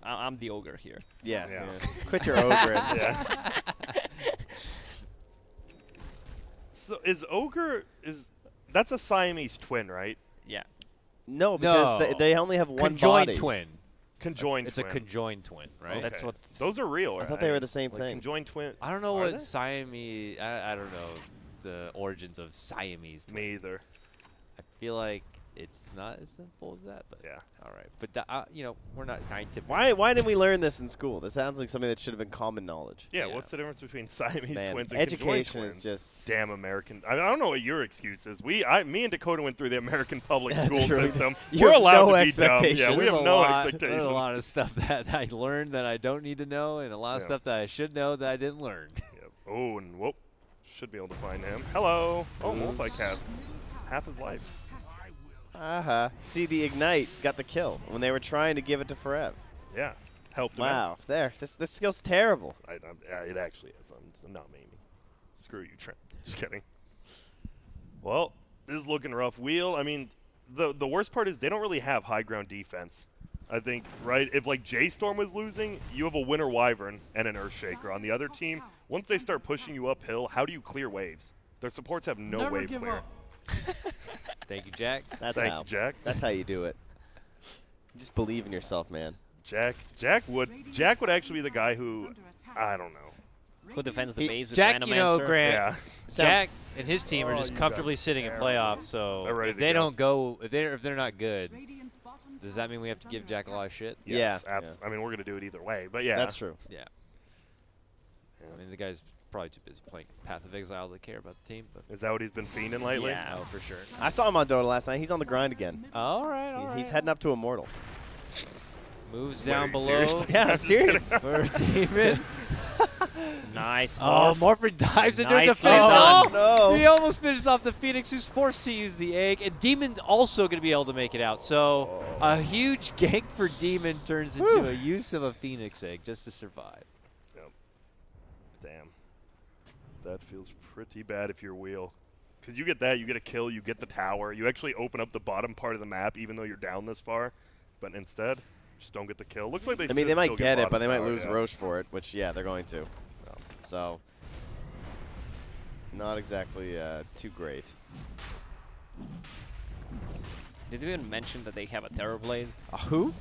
I'm the ogre here.
Yeah.
Yeah.
Quit your ogre.
Yeah. So is ogre that's a Siamese twin, right?
Yeah.
No, because
No.
they only have one
Conjoined
body.
twin.
Conjoined
It's
twin.
a conjoined twin, right?
Okay.
That's what.
Those are real.
I
right?
thought they were the same
like
thing.
Conjoined twin.
I don't know
Are
what
they?
Siamese. I don't know the origins of Siamese twin.
Me either.
I feel like it's not as simple as that, but
Yeah.
all right. But you know, we're not scientific.
Why didn't we learn this in school? This sounds like something that should have been common knowledge.
Yeah,
Yeah.
what's the difference between Siamese
Man,
twins and
education
conjoined
is
twins?
just
Damn American. I don't know what your excuse is. Me and Dakota went through the American public
That's
school
true.
system.
You
We're
have
allowed
no
to be dumb.
expectations.
Yeah, we
There's
have
a
no
lot,
expectations.
There's a lot of stuff that I learned that I don't need to know, and a lot of
Yeah.
stuff that I should know that I didn't learn.
Yep. Oh, and whoop. Should be able to find him. Hello. Oh, multicast. Half his life.
See, the Ignite got the kill when they were trying to give it to Forev.
Yeah. Helped him out.
Wow. There. This skill's terrible.
It actually is. I'm not meaning. Screw you, Trent. Just kidding. Well, this is looking rough. Wheel, I mean, the worst part is they don't really have high ground defense. I think, right? If, like, J.Storm was losing, you have a Winter Wyvern and an Earthshaker. On the other team, once they start pushing you uphill, how do you clear waves? Their supports have no wave clear.
Thank you, Jack.
That's
Thank
how.
you, Jack.
That's how you do it. Just believe in yourself, man.
Jack would actually be the guy who I don't know.
Who defends the base with
Jack,
random
you know,
answer?
Grant,
Yeah.
Jack and his team are
Oh,
just
you
comfortably
got
sitting in
it.
playoffs. So
They're ready
if
to
they
go.
don't go, if they're not good, does that mean we have to give Jack a lot of shit?
Yes,
Yeah.
I mean, we're gonna do it either way, but yeah.
That's true.
Yeah. I mean, the guy's probably too busy playing Path of Exile to care about the team. But
Is that what he's been fiending lately?
Yeah.
oh, for sure.
I saw him on Dota last night. He's on the grind again.
All right,
He's heading up to Immortal.
Moves
Wait,
down
are you
below.
serious?
Yeah, I'm serious.
For Demon.
Nice.
Oh,
Morph.
Morphin dives into the
Nicely
defense.
done.
Oh,
No.
he almost finishes off the Phoenix, who's forced to use the egg. And Demon's also going to be able to make it out. So a huge gank for Demon turns into a use of a Phoenix egg just to survive.
Yep. Damn. That feels pretty bad if you're Wheel. Because you get that, you get a kill, you get the tower. You actually open up the bottom part of the map even though you're down this far. But instead, just don't get the kill. Looks like they
I mean, they
still
might get it, but they might
bottom
lose
tower,
Roche for it, which, yeah, they're going to.
yeah.
So, not exactly too great.
Did we even mention that they have a Terrorblade?
Who?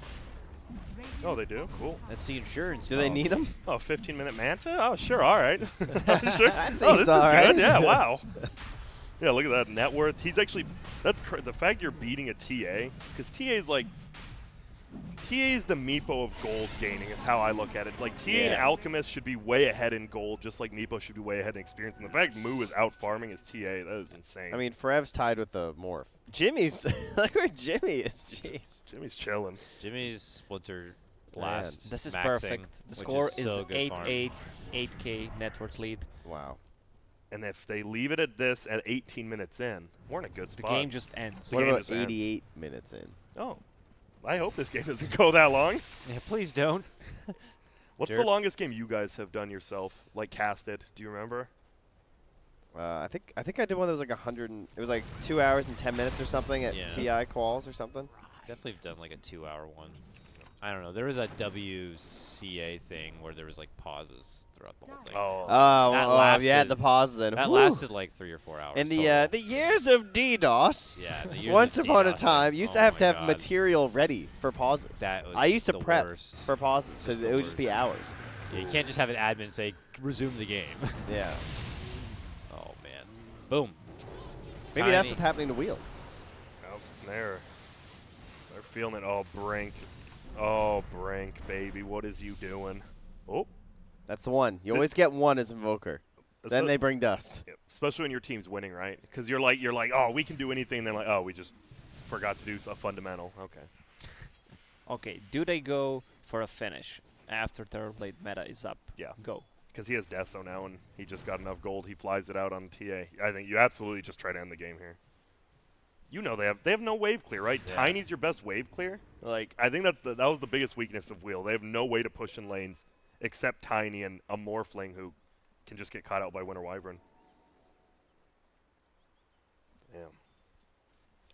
Oh, they do? Cool.
That's the insurance.
Do they
policy.
need him?
Oh, 15-minute Manta? Oh, sure, all right. sure.
That
Oh,
seems
this is
all right.
good. Yeah, wow. Yeah, look at that net worth. He's actually, that's the fact you're beating a TA, because TA is like, TA is the Meepo of gold gaining is how I look at it. Like, TA and
Yeah.
Alchemist should be way ahead in gold, just like Meepo should be way ahead in experience. And the fact Moo is out farming his TA, that is insane.
I mean, Frev's tied with the Morph. Jimmy's, look where Jimmy is. Jeez.
Jimmy's chilling.
Jimmy's Splinter Blast.
This is
maxing,
perfect. The
which
score is
so good farm.
8-8, 8K net worth lead.
Wow.
And if they leave it at this at 18 minutes in, we're in a good
The
spot.
game just ends.
The
What
game
about
just ends.
88 minutes in?
Oh, I hope this game doesn't go that long.
Yeah, please don't.
What's the
Jared?
longest game you guys have done yourself, like casted? Do you remember?
I think I did one that was like 100. It was like 2 hours and 10 minutes or something at
Yeah.
TI quals or something.
Definitely done like a 2-hour one. I don't know. There was that WCA thing where there was like pauses throughout the whole thing.
Oh,
That
yeah,
lasted-
the pauses in.
That
Whew.
lasted like 3 or 4 hours.
In the
total.
the years of DDoS.
Yeah, the years
Once
of
upon a
DDoSing.
time, you used to
Oh
have
my
to have
God.
material ready for pauses.
That was
I used to
the
prep
worst.
for pauses because
Just the
it would just be
worst.
hours.
Yeah, you can't just have an admin say resume the game.
Yeah.
Oh man. Boom.
Maybe that's
Tiny.
what's happening to Wheel.
oh, they're feeling it. Oh, Brink. Oh, Brink, baby, what is you doing? Oh,
That's the one. You always get one as Invoker. Then
espe-
they bring Dust.
yeah, especially when your team's winning, right? Because you're like, oh, we can do anything. And then like, oh, we just forgot to do a fundamental. Okay.
Okay, do they go for a finish after Terrorblade meta is up?
Yeah.
Go.
Because he has Deso now, and he just got enough gold. He flies it out on TA. I think you absolutely just try to end the game here. You know they have no wave clear, right?
Yeah.
Tiny's your best wave clear. Like I think that was the biggest weakness of Wheel. They have no way to push in lanes except Tiny and a Morphling who can just get caught out by Winter Wyvern. Damn.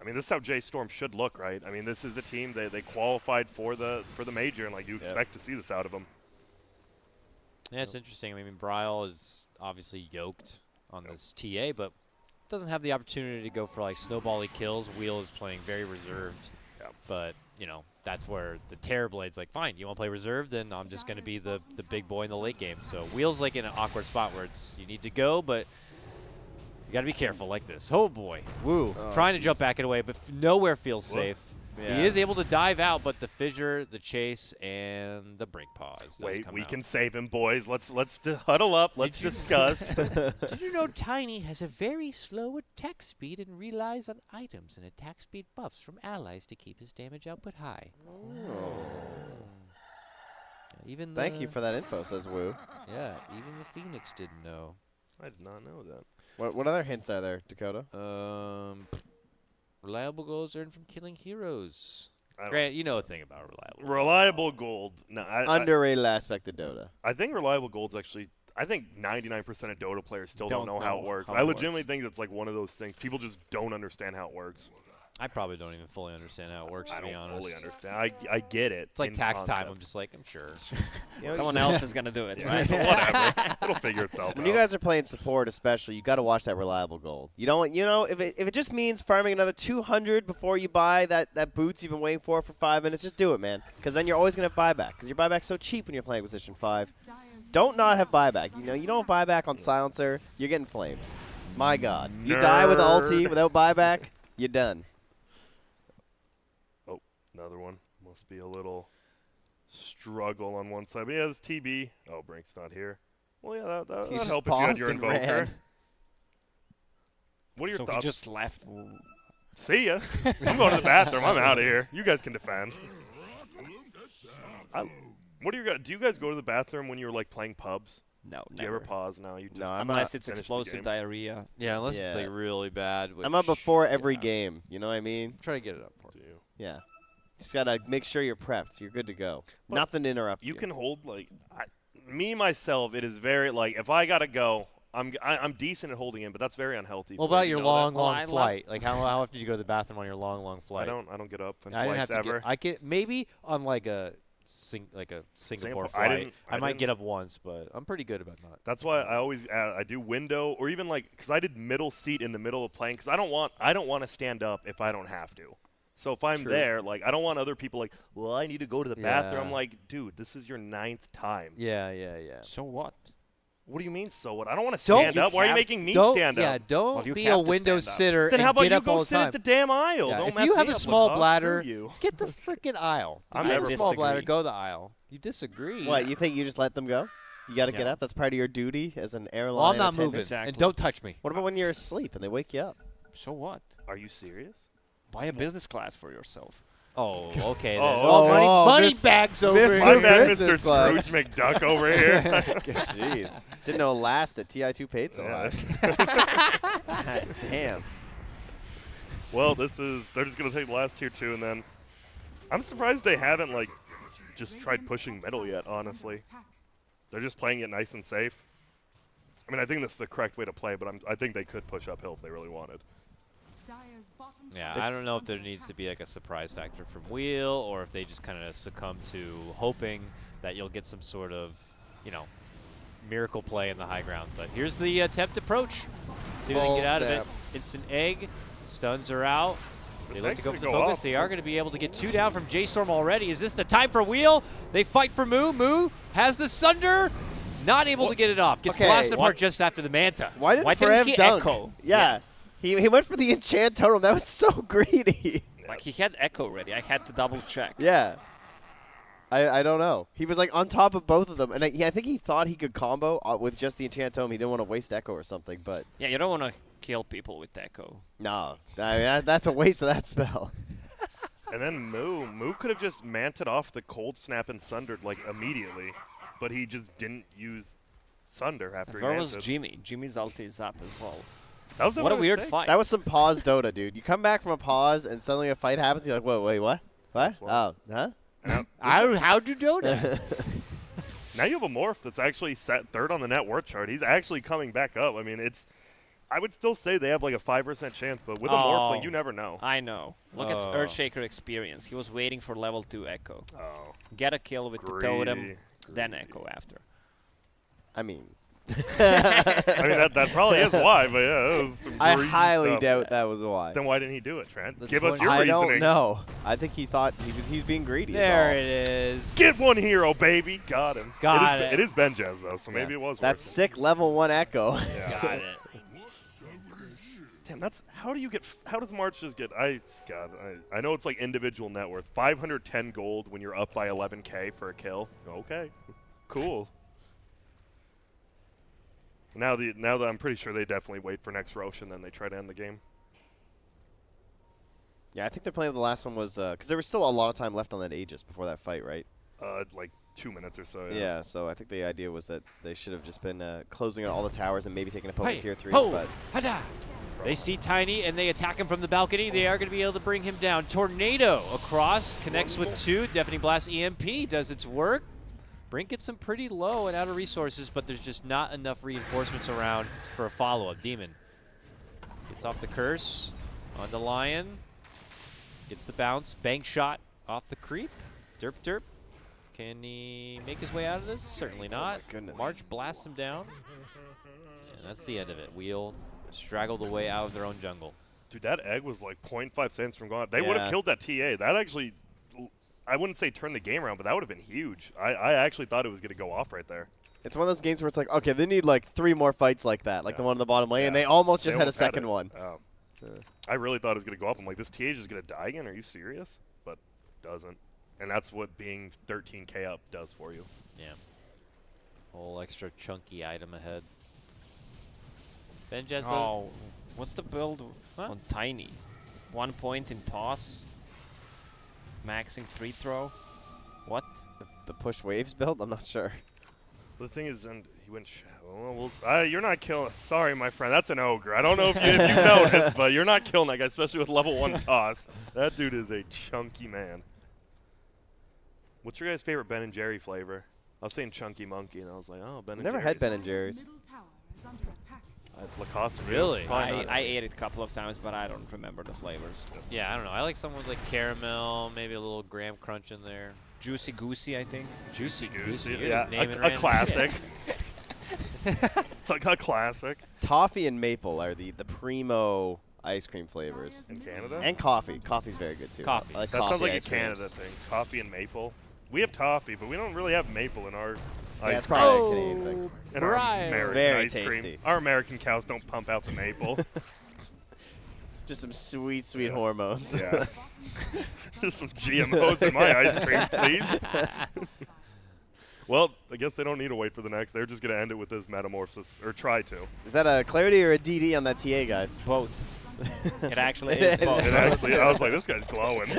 I mean, this is how J.Storm should look, right? I mean, this is a team they qualified for the major, and like you expect to see this out of them.
Yeah, it's interesting. I mean, Bryle is obviously yoked on this TA, but doesn't have the opportunity to go for like snowbally kills. Wheel is playing very reserved, but you know that's where the Terrorblade's like, fine, you want to play reserved, then I'm just going to be the big boy in the late game. So Wheel's like in an awkward spot where it's you need to go, but you got to be careful like this. Oh boy, woo!
Oh,
Trying to
jeez.
jump back it away, but nowhere feels
Whoa.
safe.
Yeah.
He is able to dive out, but the fissure, the chase, and the brink pause. does
Wait,
come
we
out.
can save him, boys. Let's huddle up. Let's discuss.
Did you know Tiny has a very slow attack speed and relies on items and attack speed buffs from allies to keep his damage output high? Even
Thank you for that info, says Woo.
Yeah, even the Phoenix didn't know.
I did not know that.
What other hints are there, Dakota?
Reliable goals earned from killing heroes.
I don't-
Grant, you know a thing about reliable.
Reliable gold. No,
Underrated aspect of Dota.
I think reliable gold's actually. I think 99% of Dota players still don't know how it works.
how
I
it
legitimately
works.
think it's like one of those things. People just don't understand how it works.
I probably don't even fully understand how it works, to
I
be
don't
honest.
fully understand. I get it.
It's like
in
tax time.
concept.
I'm just like, I'm sure.
Someone else is gonna do it,
Yeah,
right?
so whatever. It'll figure itself
When
out.
you guys are playing support, especially, you got to watch that reliable gold. You don't, if it just means farming another 200 before you buy that boots you've been waiting for 5 minutes, just do it, man. Because then you're always gonna have buyback. Because your buyback's so cheap when you're playing position 5. Don't not have buyback. You know, you don't have buyback on silencer, you're getting flamed. My God. You die with ulti without buyback, you're done.
Oh, another one. Must be a little struggle on one side. But yeah, it's TB. Oh, Brink's not here. Well, yeah, that'd help if you had your Invoker. What are your thoughts?
He just left.
See ya. I'm going to the bathroom. I'm out of here. You guys can defend. What do you guys go to the bathroom when you're like playing pubs?
No,
Do you ever pause? No, you just
unless it's explosive diarrhea.
Yeah, unless it's like really bad.
I'm up before every game. You know what I mean?
Try to get it up for you.
Yeah. Just gotta make sure you're prepped. You're good to go. But nothing to interrupt you.
You can hold like me myself. It is very like if I gotta go, I'm decent at holding in, but that's very unhealthy.
What about your long flight? Like how often do you go to the bathroom on your long flight?
I don't get up on
I
flights ever.
I get maybe on like a Singapore flight. I might get up once, but I'm pretty good about that.
That's why I always I do window or even like because I did middle seat in the middle of playing because I don't want to stand up if I don't have to. So if I'm there, like I don't want other people like, well, I need to go to the bathroom. I'm like, dude, this is your 9th time.
Yeah.
So what?
What do you mean, so what? I don't want to stand up. Why are you making me stand up?
Yeah, don't be a window sitter.
Then how about
you
go sit at the damn aisle?
Yeah,
don't
if
mess
you have
me
a
up
small
with
bladder,
you.
get the freaking aisle.
I'm
you have
never
a small
disagree.
bladder, go the aisle. You disagree.
What, you think you just let them go? You got to get up? That's part of your duty as an airline
Well, I'm not
attendant?
moving,
Exactly.
and don't touch me.
What about when you're asleep and they wake you up?
So what?
Are you serious?
Buy a business class for yourself.
Oh, okay.
Money
bags over
this-
here.
My bad, Mr.
business class.
Scrooge McDuck over here.
Jeez. Didn't know last at TI2 paid so high. God damn.
Well, they're just going to take the last tier 2, and then I'm surprised they haven't, like, just tried pushing middle yet, honestly. They're just playing it nice and safe. I mean, I think that's the correct way to play, but I think they could push uphill if they really wanted.
Yeah, I don't know if there needs to be like a surprise factor from Wheel or if they just kind of succumb to hoping that you'll get some sort of, miracle play in the high ground. But here's the attempt approach. See if they can get out of it. Instant egg. Stuns are out. They look to go for the focus. They are going to be able to get 2 down from J.Storm already. Is this the time for Wheel? They fight for Moo. Moo has the Sunder. Not able to get it off. Gets blasted apart just after the Manta.
Why didn't he
dunk?
Echo? Yeah. He went for the enchant totem. That was so greedy.
Like he had Echo ready. I had to double check.
Yeah. I don't know. He was like on top of both of them, and I think he thought he could combo with just the enchant totem. He didn't want to waste Echo or something, but
yeah, you don't want to kill people with Echo.
No, I mean, that's a waste of that spell.
And then Moo could have just manted off the cold snap and sundered like immediately, but he just didn't use Sunder after he
manted. Where was
Jimmy?
Jimmy's ulti is up as well.
That was
what a weird fight.
That was some pause Dota, dude. You come back from a pause and suddenly a fight happens. You're like, whoa, wait, what? What? Oh, huh?
How'd you do that?
Now you have a Morph that's actually set 3rd on the net worth chart. He's actually coming back up. I mean, I would still say they have like a 5% chance, but with a Morphling, you never know.
I know. Look at Earthshaker experience. He was waiting for level 2 Echo.
Oh.
Get a kill with the totem, then Echo after.
I mean...
I mean, that probably is why, but yeah, it was some
I highly
stuff.
doubt that was why.
Then why didn't he do it, Trent? Give us your
I
reasoning.
don't know. I think he thought he was being greedy.
There it is.
Get one hero, baby. Got him.
Got it.
It is Benjez, though, so maybe it was
That's
worth
sick level 1 Echo.
Yeah.
Got it.
Damn, how does March just get, I know it's like individual net worth. 510 gold when you're up by 11k for a kill. Okay, cool. Now that I'm pretty sure they definitely wait for next Roche and then they try to end the game.
Yeah, I think their plan of the last one was because there was still a lot of time left on that Aegis before that fight, right?
Like 2 minutes or so.
Yeah, so I think the idea was that they should have just been closing out all the towers and maybe taking opponent tier 3s. But
they see Tiny and they attack him from the balcony. They are going to be able to bring him down. Tornado across, connects with 2. Deafening Blast EMP does its work. Brink gets him pretty low and out of resources, but there's just not enough reinforcements around for a follow-up. Demon gets off the curse on the Lion. Gets the bounce. Bank shot off the creep. Derp derp. Can he make his way out of this? Certainly not.
Goodness.
March blasts him down. And that's the end of it. Wheel straggled away out of their own jungle.
Dude, that egg was like 0.5 cents from going. They would have killed that TA. That actually... I wouldn't say turn the game around, but that would have been huge. I actually thought it was going to go off right there.
It's one of those games where it's like, okay, they need like 3 more fights like that, like the one in the bottom lane, and they almost just had a second one.
Oh. I really thought it was going to go up. I'm like, this TH is going to die again? Are you serious? But it doesn't. And that's what being 13k up does for you.
Yeah. Whole extra chunky item ahead. Benj has
Oh, what's the build on Tiny? 1 point in toss. Maxing free throw. What?
The push waves build? I'm not sure.
The thing is, and he went. You're not killing. Sorry, my friend. That's an ogre. I don't know if you noticed, but you're not killing that guy, especially with level 1 toss. That dude is a chunky man. What's your guys' favorite Ben and Jerry flavor? I was saying Chunky Monkey, and I was like, oh, Ben and Jerry's.
Never had Ben and Jerry's.
Lacoste.
Really?
I ate it a couple of times, but I don't remember the flavors.
Yeah, I don't know. I like some with like caramel, maybe a little graham crunch in there.
Juicy Goosey, I think.
Juicy Goosey.
Yeah, a classic. Like a classic.
Toffee and maple are the primo ice cream flavors.
In Canada?
And coffee. Coffee's very good too.
Coffee.
I like
That
coffee
sounds like a
ice creams.
Canada thing. Coffee and maple. We have toffee, but we don't really have maple in our
Yeah,
ice
it's
cream.
probably a Canadian thing.
In our
Brian.
American
It's very
ice cream.
tasty.
Our American cows don't pump out the maple.
Just some sweet, sweet
Yeah.
hormones.
Yeah. Just some GMOs in my ice cream, please. Well, I guess they don't need to wait for the next. They're just going to end it with this metamorphosis, or try to.
Is that a clarity or a DD on that TA, guys?
Both. It actually is both.
And actually, I was like, this guy's glowing.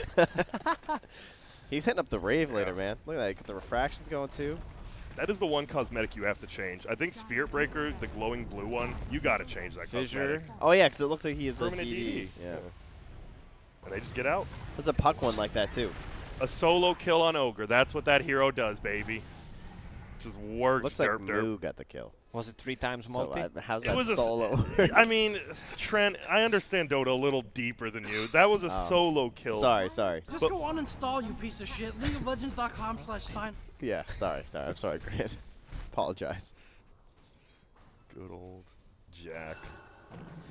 He's hitting up the rave later, man. Look at that. Get the refractions going too.
That is the one cosmetic you have to change. I think Spirit Breaker, the glowing blue one, you got to change that
Fissure.
cosmetic.
Oh yeah, because it looks like he is a
Permanent
DD.
DD.
Yeah.
And they just get out.
There's a puck one like that too.
A solo kill on Ogre. That's what that hero does, baby. Just works.
Looks like
derp, derp.
Moo got the kill.
Was it 3 times
So
multi?
how's
It
that
was a
solo?
I mean, Trent, I understand Dota a little deeper than you. That was a solo kill.
sorry.
Just
But-
go uninstall, you piece of shit. LeagueofLegends.com/sign.
Yeah, sorry. I'm sorry, Grant. Apologize.
Good old Jack.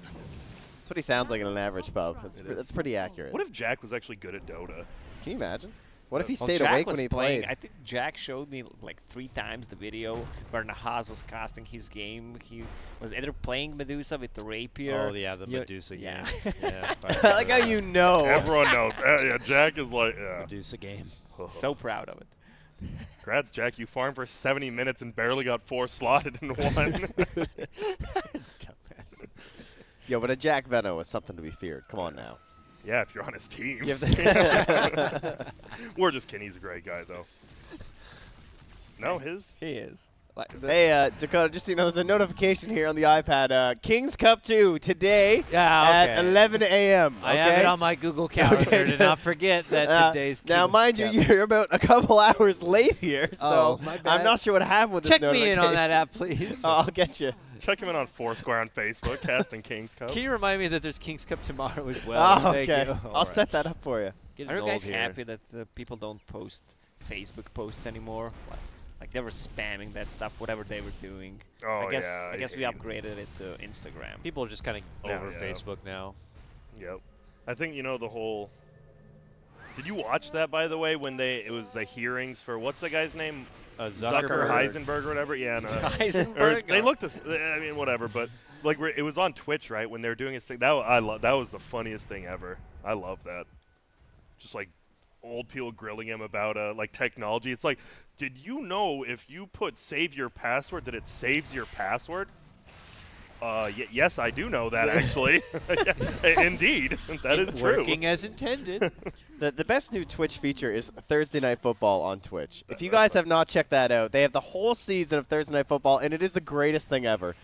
That's what he sounds like in an average pub. That's pretty accurate.
What if Jack was actually good at Dota?
Can you imagine? What if he
Well,
stayed
Jack
awake
was
when he
playing.
played?
I think Jack showed me like 3 times the video where Nahaz was casting his game. He was either playing Medusa with the rapier.
Oh yeah, the Medusa
yeah.
game. Yeah.
I like how you know.
Everyone knows. Yeah, Jack is like, yeah.
Medusa game.
So proud of it.
Congrats, Jack. You farmed for 70 minutes and barely got 4 slotted in one.
Yo, but a Jack Venno is something to be feared. Come on now.
Yeah, if you're on his team.
You have to
We're just kidding. He's a great guy, though. No, his?
He is.
Hey, Dakota, just so you know, there's a notification here on the iPad. Kings Cup 2 today at 11 a.m.
I have it on my Google Calendar to not forget that today's
Now,
King's
mind
Cup.
you're about a couple hours late here, so
my
I'm
bad.
not sure what happened with
Check
this
me in on that
notification.
app, please.
I'll get you.
Check him in on Foursquare on Facebook, casting Kings Cup.
Can you remind me that there's King's Cup tomorrow as well?
Oh,
Thank
okay.
you.
I'll
All
set that up for you.
Getting
Are you
old
guys
here.
happy that people don't post Facebook posts anymore? Like they were spamming that stuff, whatever they were doing.
Oh,
I guess
yeah.
I guess we
hate it.
upgraded it to Instagram.
People are just kind of
Yeah,
over
yeah.
Facebook now.
Yep. I think, you know, the whole... Did you watch that, by the way, when it was the hearings for, what's the guy's name? Zucker Heisenberg or whatever? Yeah, no.
Heisenberg?
They looked I mean, whatever, but like it was on Twitch, right, when they were doing his thing. That was the funniest thing ever. I love that. Just like old people grilling him about like technology. It's like, did you know if you put save your password that it saves your password? Yes, I do know that, actually. Indeed, that is true.
Working as intended.
The best new Twitch feature is Thursday Night Football on Twitch. If you guys have not checked that out, they have the whole season of Thursday Night Football, and it is the greatest thing ever.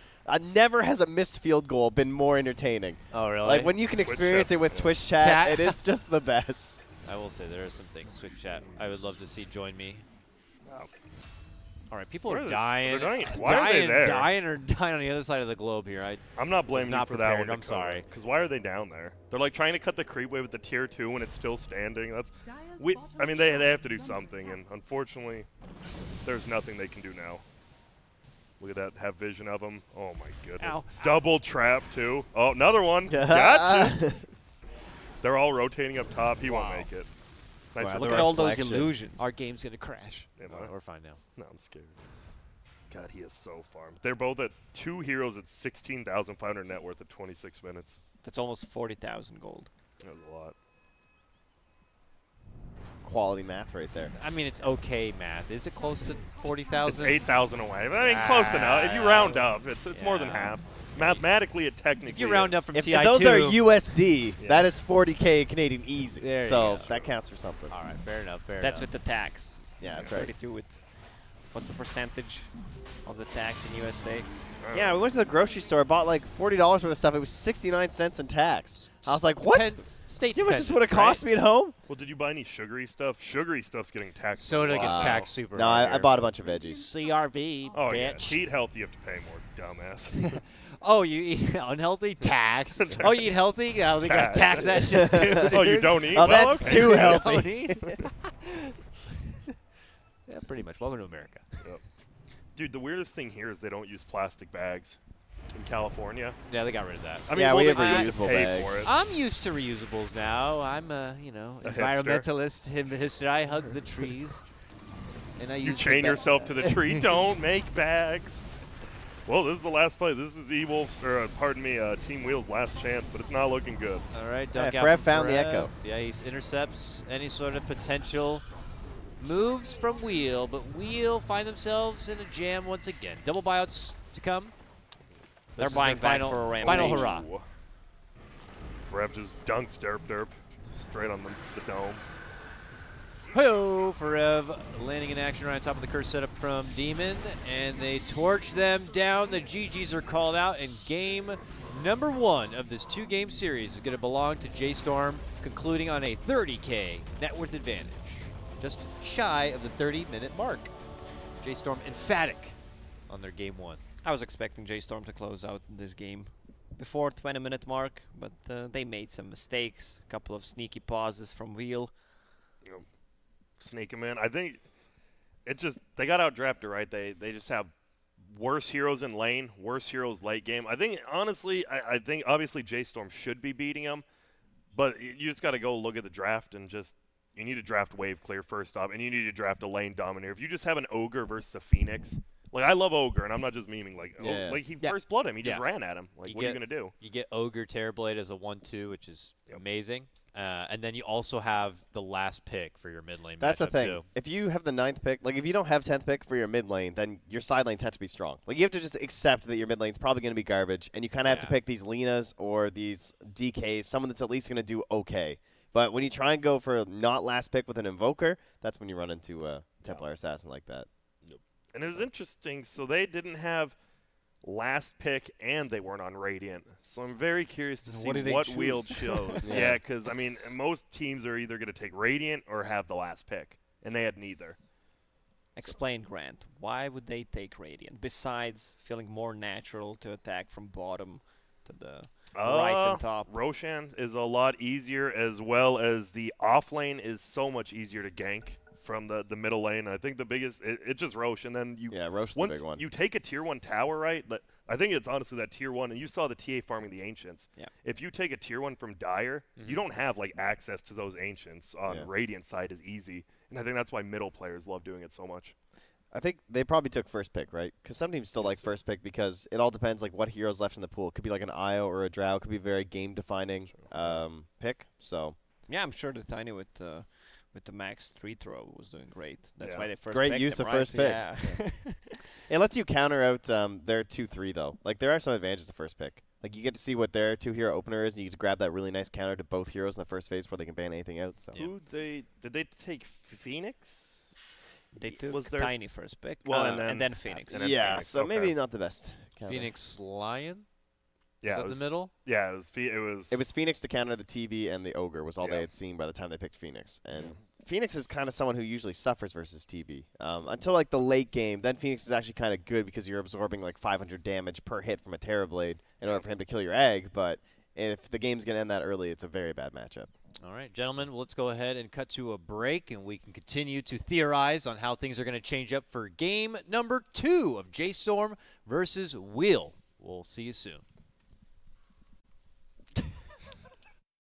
Never has a missed field goal been more entertaining.
Oh, really?
Like, when you can experience
chat,
it with
yeah.
Twitch chat,
Chat.
it is just the best.
I will say there are some things. Twitch chat. I would love to see join me. All right, people
Where
are
are they-
dying.
they're dying. Why are they there?
Dying on the other side of the globe here.
I'm not blaming
not
you for that
prepared,
one.
I'm sorry.
Because why are they down there? They're like trying to cut the creep wave with the tier 2 when it's still standing. I mean, they have to do something, and unfortunately, there's nothing they can do now. Look at that. Have vision of them. Oh my goodness.
Ow.
Double trap too. Oh, another one. Gotcha. They're all rotating up top. He won't make it. Nice
Wow,
for
Look
the
at all those
reflection.
illusions.
Our game's gonna crash.
Am
Oh,
I?
we're fine now.
No, I'm scared. God, he is so farmed. They're both at 2 heroes at 16,500 net worth at 26 minutes.
That's almost 40,000 gold.
That was a lot.
Quality math right there.
I mean, it's okay math. Is it close to
It's
40,000?
8,000 away. I mean, close enough. If you round up, it's more than
Yeah.
half. Mathematically, it technically
If you round
is.
up from
If
TI2.
those are USD,
Yeah.
that is 40K Canadian easy.
There you
So
go.
that counts for something.
All right, fair enough, fair
That's
enough.
with the tax.
Yeah, that's right.
32 with, what's the percentage of the tax in USA?
Yeah, we went to the grocery store, bought like $40 worth of stuff. It was 69 cents in tax. I was like, what?
Depends, state
You know how much this
dependent,
would have cost
right?
me at home?
Well, did you buy any sugary stuff? Sugary stuff's getting taxed.
Soda
a lot.
gets
Wow.
taxed super
No,
hard
I
here.
bought a bunch of veggies.
CRV,
Oh, yeah.
bitch.
To eat healthy, you have to pay more, dumbass.
Oh, you eat unhealthy? Tax. Oh, you eat healthy? Yeah, they got to
Tax.
tax that shit too.
Oh, you
dude.
don't eat?
Oh,
Well,
that's
okay.
too
You
healthy.
don't eat? Yeah, pretty much. Welcome to America.
Dude, the weirdest thing here is they don't use plastic bags in California.
Yeah, they got rid of that.
I mean,
Yeah,
well,
we
they
have
do have to
reusable
pay
bags.
for it.
I'm used to reusables now. I'm a,
A hipster.
environmentalist, hipster. I hug the trees. And I
You
use
chain
the
yourself to the tree. Don't make bags. Well, this is the last play. This is E-Wolf's, or pardon me, Team Wheel's last chance, but it's not looking good.
All right, dunk
Yeah,
out
Frev
from
found the
Frev.
echo.
Yeah, he intercepts any sort of potential moves from Wheel, but Wheel find themselves in a jam once again. Double buyouts to come.
They're
This is
buying
their
back
final,
for a rampage.
final hurrah.
Ooh. Frev just dunks derp straight on the dome.
Ho! Forev landing in action right on top of the curse setup from Demon, and they torch them down. The GGs are called out, and game number 1 of this 2-game series is going to belong to J.Storm, concluding on a 30K net worth advantage, just shy of the 30-minute mark. J.Storm emphatic on their game 1.
I was expecting J.Storm to close out this game before 20-minute mark, but they made some mistakes, a couple of sneaky pauses from Wheel.
You know, sneak him in. I think it just they got outdrafted, right? They just have worse heroes in lane, worse heroes late game. I think honestly, I think obviously J.Storm should be beating them, but you just got to go look at the draft and just you need to draft wave clear first off, and you need to draft a lane dominator. If you just have an ogre versus a phoenix. Like, I love Ogre, and I'm not just memeing. Like,
Yeah.
like he
Yeah.
first blood him. He just
Yeah.
ran at him. Like,
You
what are you
get-
going to do?
You get Ogre Terrorblade as a 1-2, which is
Yep.
amazing. And then you also have the last pick for your mid lane
That's the
matchup,
thing.
too.
If you have the 9th pick, like if you don't have 10th pick for your mid lane, then your side lanes have to be strong. Like you have to just accept that your mid lane's probably going to be garbage, and you kind of have to
Yeah.
pick these Linas or these DKs, someone that's at least going to do okay. But when you try and go for not last pick with an Invoker, that's when you run into a Templar Assassin like that.
And it was interesting. So they didn't have last pick, and they weren't on Radiant. So I'm very curious to
What
see
did they
what
choose?
Wheel chose.
Yeah.
Yeah, because, I mean, most teams are either going to take Radiant or have the last pick, and they had neither.
Explain, Grant. Why would they take Radiant, besides feeling more natural to attack from bottom to the right and top?
Roshan is a lot easier, as well as the off lane is so much easier to gank from the middle lane. I think the biggest, it's just Rosh, and then you
Yeah, Roche is the
once
big one.
you take a tier 1 tower, right? I think it's honestly that tier 1, and you saw the TA farming the Ancients.
Yeah.
If you take a tier 1 from Dire, you don't have like access to those Ancients on
Yeah.
Radiant side is easy, and I think that's why middle players love doing it so much.
I think they probably took first pick, right? Because some teams still like first pick because it all depends like what heroes left in the pool. It could be like an Io or a Drow. It could be a very game-defining pick. So
Yeah, I'm sure that Tiny with the max 3 throw was doing great. That's
Yeah.
why they first
Great
picked
use
him,
of
right?
first pick.
Yeah.
it lets you counter out their 2-3 though. Like there are some advantages to first pick. Like you get to see what their 2-hero opener is, and you get to grab that really nice counter to both heroes in the first phase before they can ban anything out. So
Who did they take Phoenix?
They took
Was there-
Tiny first pick,
Well,
and then Phoenix.
and then
yeah,
Phoenix,
so maybe
okay.
not the best. counter.
Phoenix Lion?
Yeah,
Is that
it was
the middle?
Yeah, it was.
It was Phoenix to counter the TB and the Ogre was all
Yeah.
they had seen by the time they picked Phoenix. And Phoenix is kind of someone who usually suffers versus TB. Until like the late game, then Phoenix is actually kind of good because you're absorbing like 500 damage per hit from a Terrorblade in order for him to kill your egg. But if the game's going to end that early, it's a very bad matchup.
All right, gentlemen, let's go ahead and cut to a break, and we can continue to theorize on how things are going to change up for game number 2 of J.Storm versus Wheel. We'll see you soon.